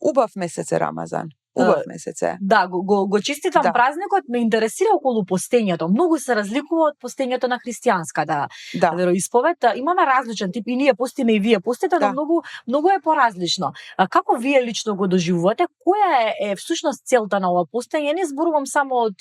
убав месец е Рамазан. Убав месец е. Да, го честитам празникот, ме интересира околу постењето. Многу се разликува од постењето на христијанската вероисповед. Имаме различен тип, и ние постиме и вие постите, но многу е поразлично. Како вие лично го доживувате? Која е всушност целта на ова постење? Не зборувам само од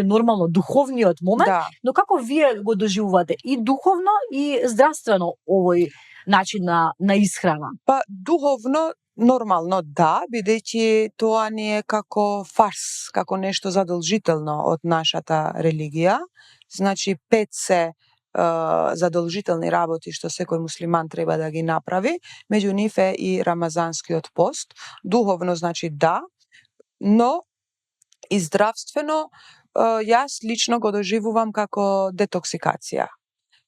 нормално духовниот момент, но како вие го доживувате и духовно и здравствено овој начин на исхрана? Па духовно нормално да, бидејќи тоа ни е како фарс, како нешто задолжително од нашата религија. Значи 5 се задолжителни работи што секој муслиман треба да ги направи, меѓу нив е и рамазанскиот пост. Духовно значи да, но и здравствено јас лично го доживувам како детоксикација.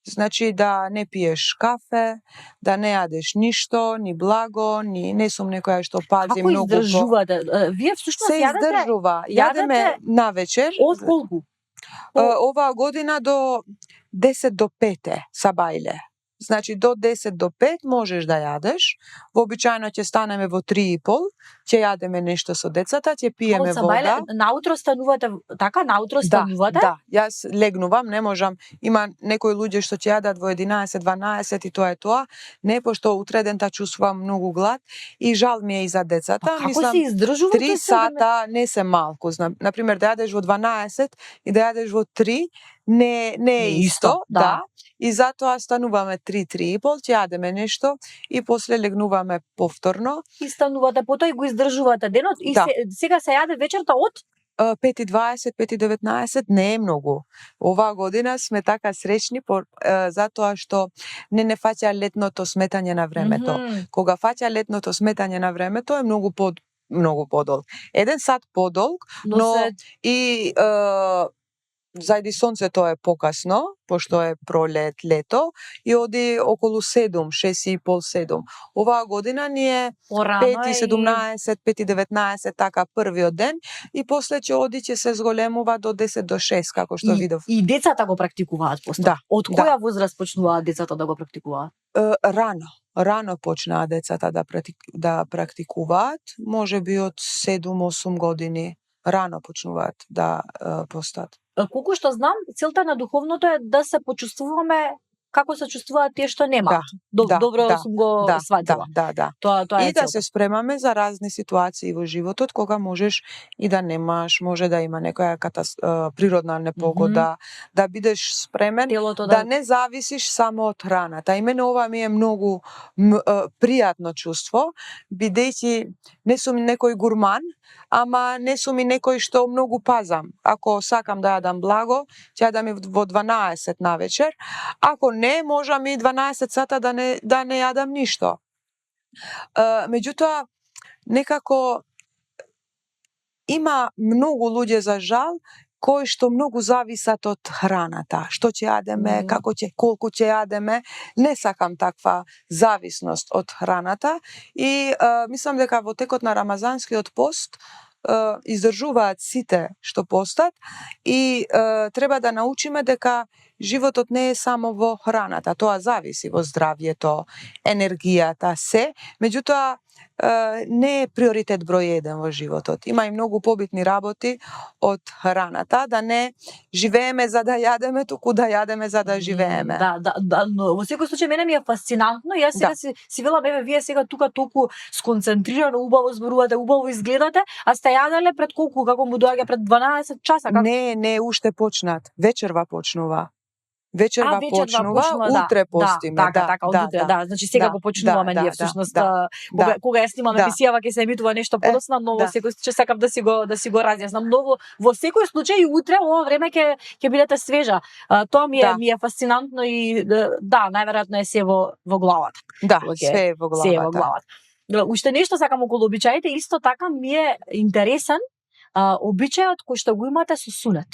Значи да не пиеш кафе, да не јадеш ништо, ни благо, не сум некоја што пази многу. Како издржувате? Вие всушност се издржува. Јадеме навечер. Од колку? Оваа година до 10 до 5 сабајле. Значи до 10 до 5 можеш да јадеш. Вообичаено ќе станеме во 3:30, ќе јадеме нешто со децата, ќе пиеме вода. Наутро станувате така, наутро станувате? Да, јас легнувам, не можам. Има некои луѓе што ќе јадат во 11-12 и тоа е тоа. Не, пошто утредента чувствувам многу глад и жал ми е и за децата. Како се издржувате? 3 сата не се малку. Например, да јадеш во 12 и да јадеш во 3 не е исто, да. И затоа стануваме 3:30, ќе јадеме нешто и после легнуваме повторно. И станувате потоа и го издржувате денот и сега се јаде вечерта од 5:20, 5:19 не е многу. Оваа година сме така среќни затоа што не фаќа летното сметање на времето. Кога фаќа летното сметање на времето е многу подолг. 1 сат подолг, но и зајди сонцето е покасно, пошто е пролет, лето, и оди околу 7, 6:30, 7. Оваа година ни е 5:17, 5:19, така првиот ден, и после ќе се зголемува до 10 до 6, како што видов. И децата го практикуваат постот? Да. Од која возраст почнуваат децата да го практикуваат? Рано почнаа децата да практикуваат, можеби од 7-8 години. Рано почнуваат да постат. Колку што знам, целта на духовното е да се почувствуваме како се чувствуваат тие што немаат. Добро сум го сватила. Да. Тоа е и да се спремаме за разни ситуации во животот, кога можеш и да немаш, може да има некоја природна непогода, да бидеш спремен, да не зависиш само од храната. Имено ова ми е многу пријатно чувство, бидејќи не сум некој гурман, ама не сум и некој што многу пазам. Ако сакам да јадам благо, ќе јадам и во 12 навечер. Ако не, можам и 12 сата да не јадам ништо. Меѓутоа, некако има многу луѓе, за жал, кои што многу зависат од храната. Што ќе јадеме, колку ќе јадеме. Не сакам таква зависност од храната и мислам дека во текот на рамазанскиот пост издржуваат сите што постат и треба да научиме дека животот не е само во храната, тоа зависи во здравјето, енергијата, се, меѓутоа не е приоритет број 1 во животот. Има и многу побитни работи од храната, да не живееме за да јадеме, туку да јадеме за да живееме. Да, но во секој случај мене ми е фасцинантно. Јас сега си велам, вие сега тука толку сконцентрирано, убаво зборувате, убаво изгледате, а сте јаделе пред колку, како му доаѓа пред 12 часа? Не, уште почнат. Вечерва почнува. Вечерва почнува, утре постиме. Така, од утре, Значи сега го почнуваме ние всушност. Кога ја снимаме емисијава ќе се емитува нешто подоцна, но во секој случај сакам да си го разјаснам. Многу во секој случај и утре ова време ќе бидете свежа. Тоа ми е фасцинантно и најверојатно е се во главата. Све е во главата. Уште нешто сакам околу обичаите, исто така ми е интересен обичајот кој што го имате со сунет.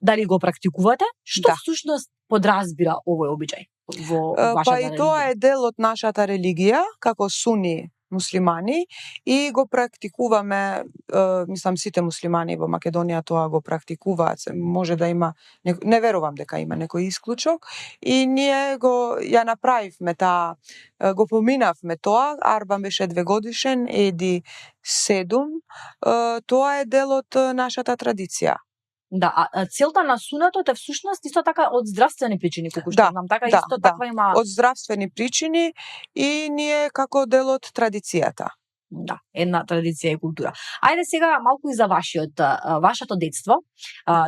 Дали го практикувате? Што всушност подразбира овој обичај во вашата религија? И тоа е дел од нашата религија, како суни муслимани, и го практикуваме, мислам сите муслимани во Македонија тоа го практикуваат. Може да има, не верувам дека има некој исклучок, и ние ја направивме го поминавме тоа. Арбан беше 2 годишен, Еди 7. Тоа е дел од нашата традиција. Целта на сунетот е всушност исто така од здравствени причини, колку што знам, така исто таква има. Од здравствени причини и ние како дел од традицијата. Една традиција и култура. Ајде сега малку и за вашето детство,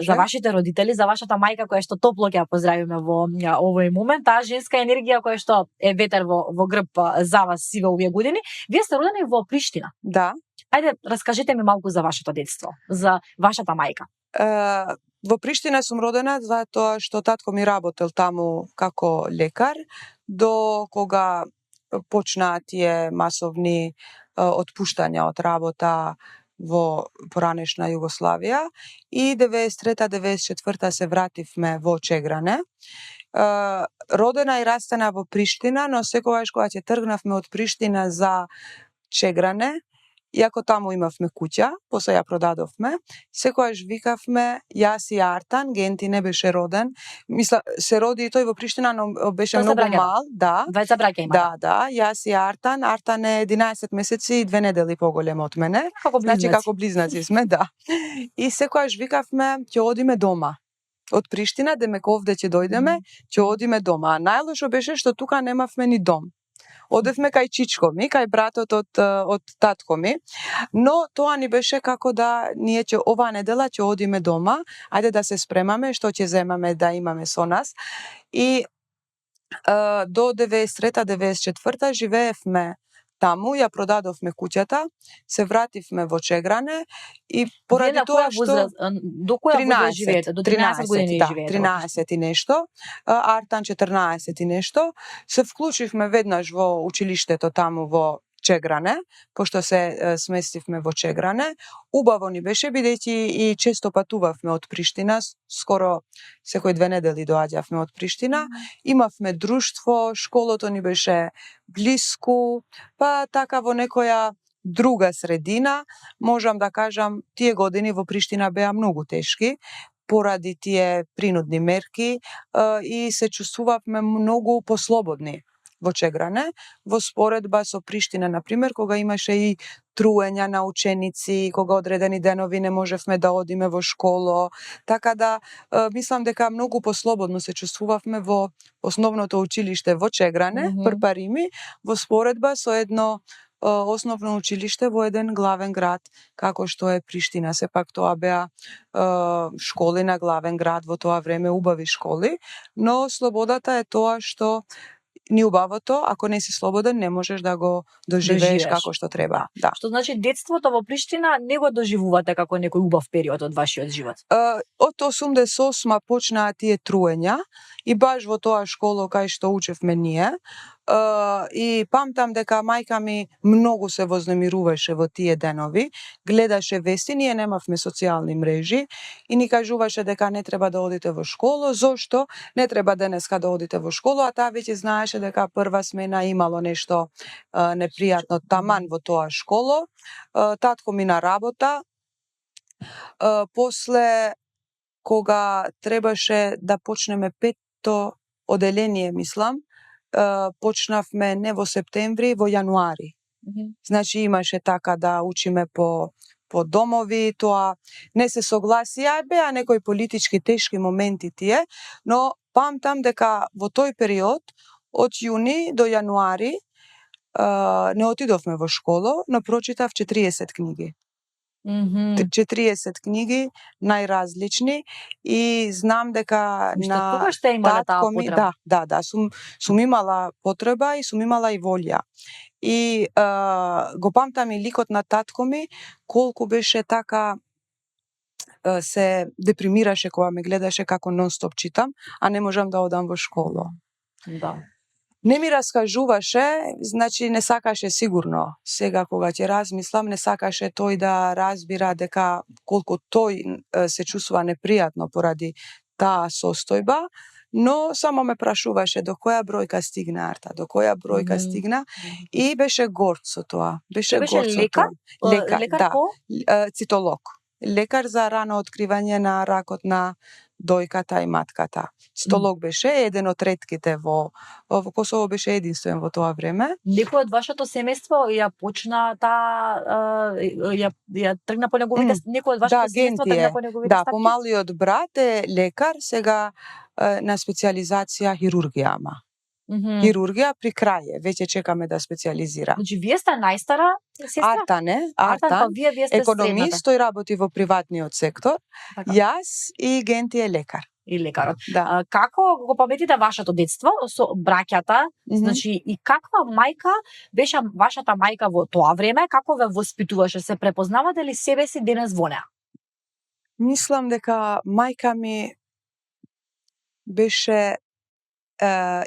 за вашите родители, за вашата мајка која што топло ќе ја поздравиме во овој момент, таа женска енергија која што е ветер во грб за вас сиве овие години. Вие сте родени во Приштина. Ајде, раскажете ми малку за вашето детство, за вашата мајка. Во Приштина сум родена затоа што татко ми работел таму како лекар, до кога почнаа тие масовни отпуштања од работа во поранешна Југославија, и 93-94 се вративме во Чегране. Родена и растена во Приштина, но секогаш кога ќе тргнавме од Приштина за Чегране, иако таму имавме куќа, после ја продадовме, секогаш викавме јас и Артан, Генти не беше роден. Мисла, се роди и тој во Приштина, но беше многу мал. Двајца браќа има. Јас и Артан. Артан е 11 месеци и 2 недели поголем од мене. Значи како близнаци сме, И секогаш викавме ќе одиме дома. Од Приштина, демек овде ќе дојдеме, ќе одиме дома. А најлошо беше што тука немавме ни дом. Одевме кај чичко ми, кај братот од татко ми, но тоа ни беше како ние ќе оваа недела ќе одиме дома, ајде да се спремаме, што ќе земаме да имаме со нас. И до 93-94 живеевме таму, ја продадовме куќата, се вративме во Чегране и поради тоа што до која година живеете? До 13 години живеете. 13 и нешто, Артан 14 и нешто, се вклучивме веднаш во училиштето таму во Чегране, пошто се сместивме во Чегране. Убаво ни беше, бидејќи и често патувавме од Приштина, скоро секој 2 недели доаѓавме од Приштина. Имавме друштво, школото ни беше блиску, па така во некоја друга средина. Можам да кажам, тие години во Приштина беа многу тешки, поради тие принудни мерки, и се чувствувавме многу послободни во Чегране, во споредба со Приштина, например, кога имаше и труења на ученици, кога одредени денови не можевме да одиме во школо, така мислам дека многу послободно се чувствувавме во основното училиште во Чегране, Прпарими, во споредба со едно основно училиште во еден главен град, како што е Приштина. Сепак тоа беа школи на главен град во тоа време, убави школи, но слободата е тоа што ни убавото, ако не си слободен, не можеш да го доживееш како што треба. Што значи детството во Приштина не го доживувате како некој убав период од вашиот живот? Од 88 почнаа тие труења и баш во тоа школо кај што учевме ние. И памтам дека мајка ми многу се вознемируваше во тие денови, гледаше вести, ние немавме социјални мрежи и ни кажуваше дека не треба да одите во школо. Зошто не треба денеска да одите во школо, а таа веќе знаеше дека прва смена имало нешто непријатно таман во тоа школо. Татко ми на работа. После кога требаше да почнеме 5-то оделение, мислам, почнавме не во септември, во јануари. Значи имаше така да учиме по домови, тоа не се согласија, беа некои политички тешки моменти тие, но памтам дека во тој период од јуни до јануари не отидовме во школо, но прочитав 40 книги. 40 книги, најразлични, и знам дека на Тогаш сте имале таа татко ми, потреба. да, сум имала потреба и сум имала и волја. И го памтам и ликот на татко ми, колку беше така се депримираше кога ме гледаше како нон-стоп читам, а не можам да одам во школа. Да. Не ми раскажуваше, значи не сакаше сигурно. Сега кога ќе размислам, не сакаше тој да разбира дека колку тој се чувствува непријатно поради таа состојба, но само ме прашуваше до која бројка стигна Арта, до која бројка стигна, и беше горд со тоа. Беше лекар? Лекар, да. По? Цитолог. Лекар за рано откривање на ракот на дојката и матката. Цитолог беше еден од ретките во Косово, беше единствен во тоа време. Некој од вашето семејство ја почна ја тргна по неговите, некој од вашето семејство тргна по неговите стапки? Да, помалиот брат е лекар, сега на специализација хирургија, хирургија при крај, веќе чекаме да специализира. Значи вие сте најстара сестра? Артан, вие сте економист, тој работи во приватниот сектор. Така. Јас и Генти е лекар. И лекарот. Да. Како го паметите вашето детство со браќата, значи и каква мајка беше вашата мајка во тоа време, како ве воспитуваше, се препознавате ли себе си денес во неа? Мислам дека мајка ми беше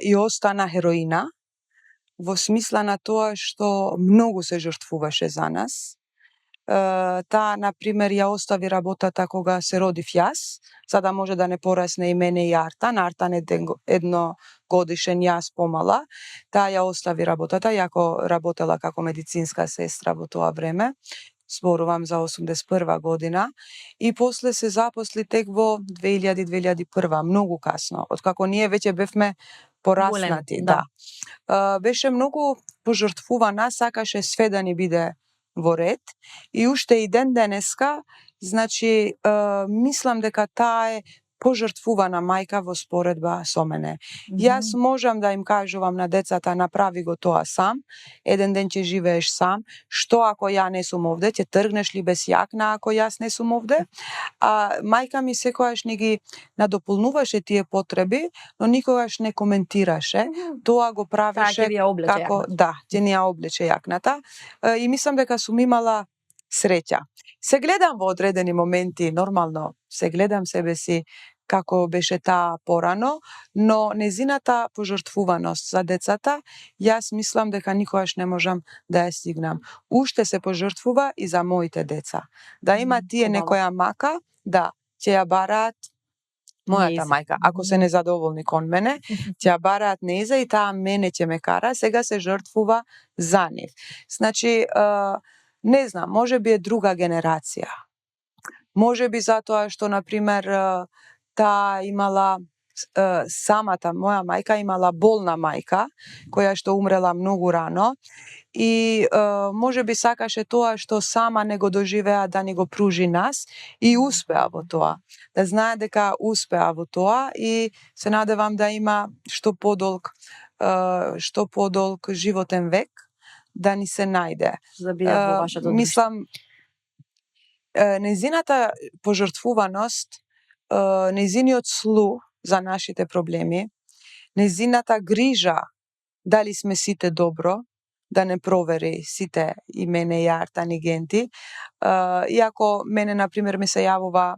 и остана хероина, во смисла на тоа што многу се жртвуваше за нас. Таа, например, ја остави работата кога се родив јас, за да може да не порасне и мене и Артан. Артан едногодишен, јас помала. Таа ја остави работата, јако работела како медицинска сестра во тоа време. Зборувам за 81 година. И после се запосли тек во 2000-2001, многу касно, откако ние веќе бевме пораснати. Да. Беше многу пожртвувана, сакаше све да ни биде во ред, и уште и ден денеска, значи, мислам дека таа е пожртвувана мајка во споредба со мене. Јас можам да им кажувам на децата, направи го тоа сам, еден ден ќе живееш сам, што ако ја не сум овде, ќе тргнеш ли без јакна ако јас не сум овде? А мајка ми секогаш ни ги надополнуваше тие потреби, но никогаш не коментираше, тоа го правеше како, да, ќе ни ја облече јакната, и мислам дека сум имала среќа. Се гледам во одредени моменти, нормално, се гледам себе си како беше таа порано, но незината пожртвуваност за децата, јас мислам дека никогаш не можам да ја стигнам. Уште се пожртвува и за моите деца. Да има тие некоја мака, да, ќе ја бараат мојата мајка, ако се незадоволни кон мене, ќе ја бараат нејза и таа мене ќе ме кара, сега се жртвува за нив. Значи, не знам, може би е друга генерација. Може би затоа што, например, таа имала, самата моја мајка имала болна мајка, која што умрела многу рано, и може би сакаше тоа што сама не го доживеа да ни го пружи нас, и успеа во тоа. Да знае дека успеа во тоа, и се надевам да има што подолг животен век, да ни се најде. Мислам, незината пожртвуваност, незиниот слух за нашите проблеми, незината грижа дали сме сите добро, да не провери сите и мене и Артан и Генти, иако мене, например, ми се јавува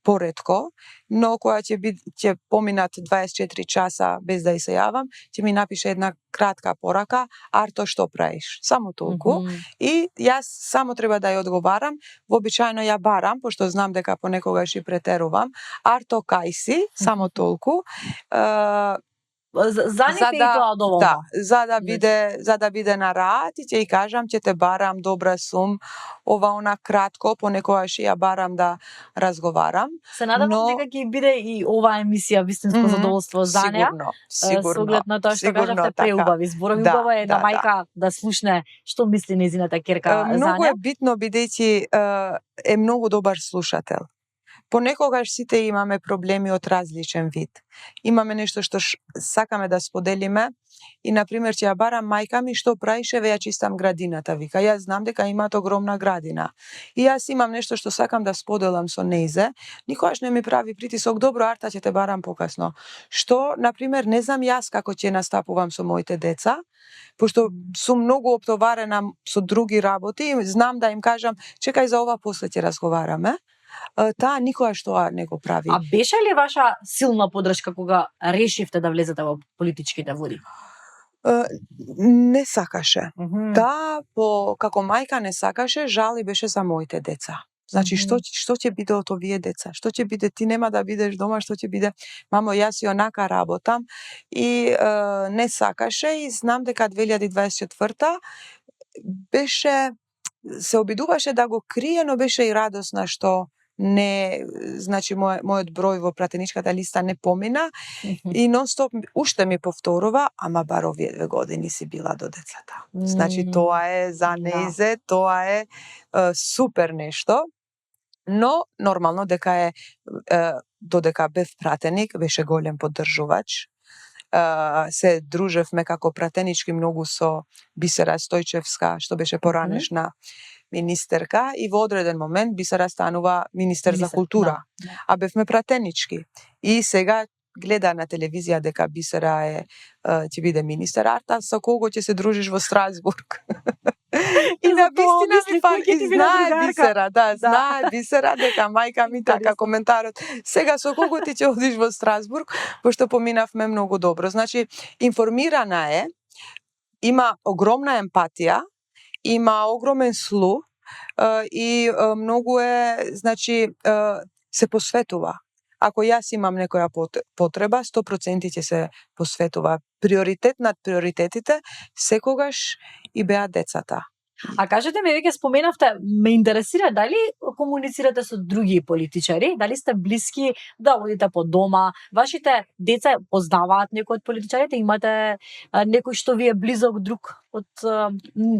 поретко, но кога ќе поминат 24 часа без да и се јавам, ќе ми напише една кратка порака: Арто, што правиш? Само толку. И јас само треба да ја одговарам. Вообичаено ја барам, пошто знам дека понекогаш и претерувам: Арто, кај си? Само толку. За нив е тоа доволно. Да, за да биде на раат, и ќе ја кажам, ќе те барам, добра сум, ова она кратко, понекогаш ја барам да разговарам. Се надевам дека ќе биде и оваа емисија вистинско задоволство за неа. Сигурно. Со оглед на тоа што кажавте, преубави зборови, убаво е на мајка да слушне што мисли незината ќерка за неа. Многу е битно, бидејќи е многу добар слушател. Понекогаш сите имаме проблеми од различен вид. Имаме нешто што сакаме да споделиме и, например, ќе ја барам мајка ми што праише, ве ја чистам градината, вика. Јас знам дека имаат огромна градина. И јас имам нешто што сакам да споделам со нејзе. Никогаш не ми прави притисок, добро, Арта, ќе те барам покасно. Што, например, не знам јас како ќе настапувам со моите деца, пошто сум многу оптоварена со други работи и знам да им кажам, чекај, за ова после ќе разговараме. Таа никогаш тоа не го прави. А беше ли ваша силна поддршка кога решивте да влезете во политичките води? Не сакаше. Таа како мајка не сакаше, жали беше за моите деца. Значи, што ќе биде од овие деца? Што ќе биде? Ти нема да бидеш дома, што ќе биде? Мамо, јас и онака работам и не сакаше и знам дека 2024 беше, се обидуваше да го крие, но беше и радосна што не, значи мојот број во пратеничката листа не помина и нонстоп уште ми повторува, ама бар овие 2 години си била до децата. Значи тоа е за нејзе, тоа е супер нешто. Но нормално дека е додека бев пратеник, беше голем поддржувач. Се дружевме како пратенички многу со Бисера Стојчевска, што беше поранешна министерка, и во одреден момент Бисера станува министер за култура. Да. А бевме пратенички. И сега гледа на телевизија дека Бисера ќе биде министер. Арта, со кого ќе се дружиш во Страсбург? И на вистина ми паки знае Бисера, знае Бисера дека мајка ми така коментарот. Сега со кого ти ќе одиш во Страсбург, пошто поминавме многу добро. Значи, информирана е, има огромна емпатија, има огромен слух и многу е, значи, се посветува. Ако јас имам некоја потреба, 100% ќе се посветува. Приоритет над приоритетите секогаш и беа децата. А кажете ми, веќе споменавте, ме интересира дали комуницирате со други политичари, дали сте блиски да одите по дома, вашите деца познаваат некој од политичарите, имате некој што ви е близок друг од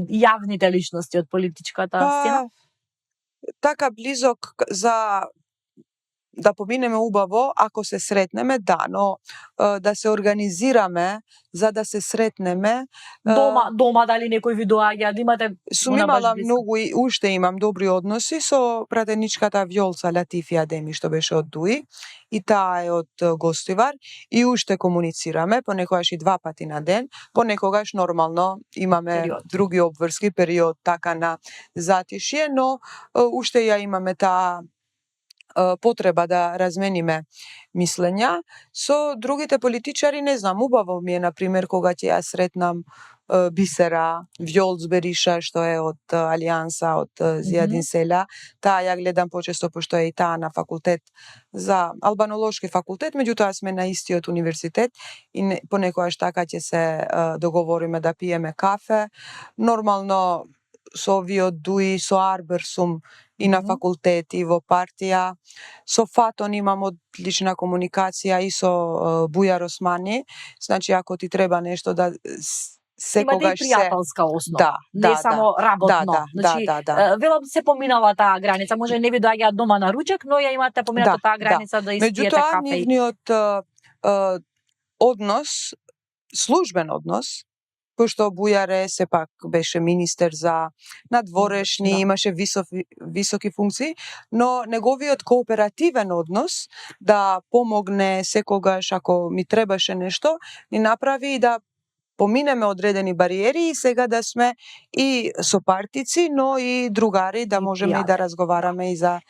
јавните личности од политичката сцена? Така близок за да поминеме убаво, ако се сретнеме, да, но да се организираме за да се сретнеме. Дома дали некој ви доаѓа, да имате... Сум имала многу и уште имам добри односи со пратеничката Вјолца Латифија Деми, што беше од Дуи, и таа е од Гостивар, и уште комуницираме, понекогаш и 2 пати на ден, понекогаш нормално имаме други обврски, период така на затишје, но уште ја имаме таа потреба да размениме мислења. Со другите политичари не знам, убаво ми е, например, кога ќе ја сретнам Бисера, Вјолц Бериша, што е од Алијанса, од Зијадин Селја. Таа ја гледам почесто, пошто е и таа на факултет за албанолошки факултет, меѓутоа сме на истиот универзитет и понекогаш така ќе се договориме да пиеме кафе. Нормално со овие Дуи, со Арбер сум и на факултет, и во партија. Со Фатон имам одлична комуникација и со Бујар Османи. Значи, ако ти треба нешто да секогаш се... Имате и пријателска основа, не само работно. Значи, велам се поминала таа граница, може не ви доаѓаат дома на ручек, но ја имате помината таа граница да испиете кафе. Меѓутоа, нивниот однос, службен однос, пошто Бујар сепак беше министер за надворешни, имаше високи функции, но неговиот кооперативен однос да помогне секогаш ако ми требаше нешто, ни направи и да поминеме одредени бариери и сега да сме и сопартици, но и другари, да можеме и да разговараме и за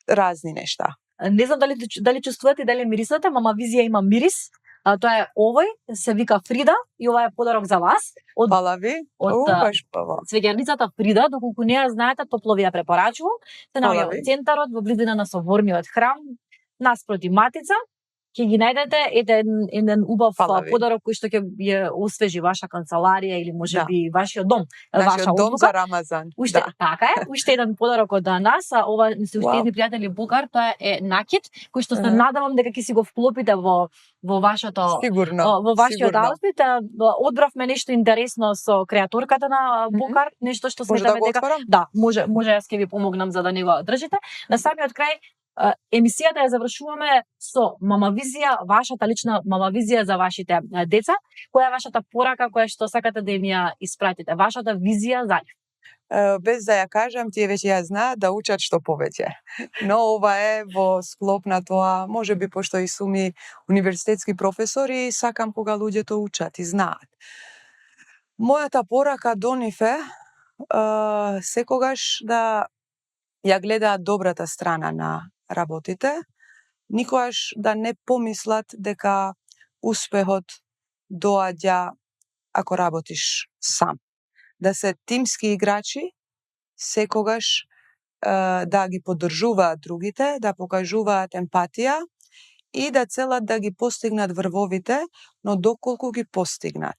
разни нешта. Не знам дали чувствувате, дали мирисате, мама Визија има мирис. Тоа е овој, се вика Фрида и ова е подарок за вас. Фала ви. Од цвеќарницата Фрида, доколку не ја знаете, топло ви ја препорачувам. Се наоѓа во центарот, во близина на Соборниот храм, наспроти Матица. Ќе ги најдете еден убав подарок кој што ќе ја освежи ваша канцеларија или можеби вашиот дом. Нашиот дом за Рамазан. Уште така е, уште еден подарок од нас, ова се уште едни пријатели Бугар, тоа е накид кој што се надевам дека ќе си го вклопите во вашето во вашиот аутфит. Одбравме нешто интересно со креаторката на Бугар, нешто што сметаме дека може јас ќе ви помогнам за да не го држите. На самиот крај Емисијата ја завршуваме со мамавизија, вашата лична мамавизија за вашите деца. Која е вашата порака која што сакате да им ја испратите? Вашата визија за нив? Без да ја кажам, тие веќе ја знаат да учат што повеќе. Но ова е во склоп на тоа, можеби пошто и суми универзитетски професори, сакам кога луѓето учат и знаат. Мојата порака до нив е секогаш да ја гледаат добрата страна на работите, никогаш да не помислат дека успехот доаѓа ако работиш сам. Да се тимски играчи, секогаш да ги поддржуваат другите, да покажуваат емпатија и да целат да ги постигнат врвовите, но доколку ги постигнат.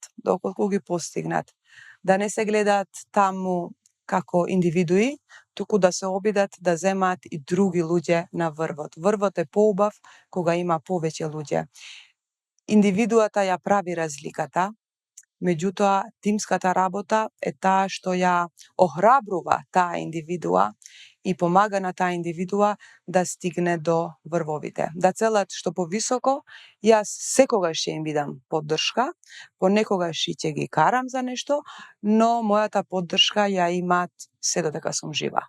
Да не се гледаат таму како индивидуи, туку да се обидат да земаат и други луѓе на врвот. Врвот е поубав кога има повеќе луѓе. Индивидуата ја прави разликата, меѓутоа тимската работа е таа што ја охрабрува таа индивидуа и помага на таа индивидуа да стигне до врвовите. Да целат што повисоко, јас секогаш ќе им бидам поддршка, понекогаш и ќе ги карам за нешто, но мојата поддршка ја имаат се додека сум жива.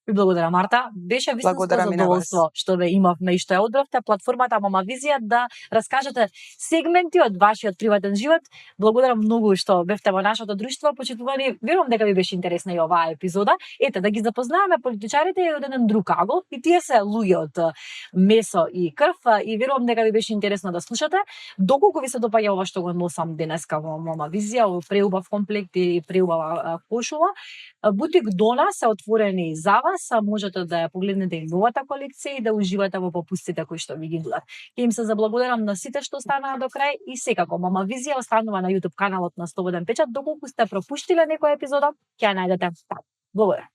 Ви благодарам, Марта. Беше вистинско Благодарам и на вас. задоволство што ве имавме и што ја одбравте платформата Мамавизија да раскажете сегменти од вашиот приватен живот. Благодарам многу што бевте во нашето друштво. Почитувани, верувам дека ви беше интересна и оваа епизода. Ете, да ги запознаваме политичарите и од еден друг агол. И тие се луѓе од месо и крв. И верувам дека ви беше интересно да слушате. Доколку ви се допаѓа ова што го носам денеска во Мамавизија, во преубав комплект и преубава кошула, бутик Дона се отворени за вас. Можете да ја погледнете и новата колекција и да уживате во попустите кои што ви ги нудат. Ќе им се заблагодарам на сите што останаа до крај и секако Мамавизија останува на YouTube каналот на Слободен печат. Доколку сте пропуштиле некоја епизода, ќе ја најдете таму. Благодарам.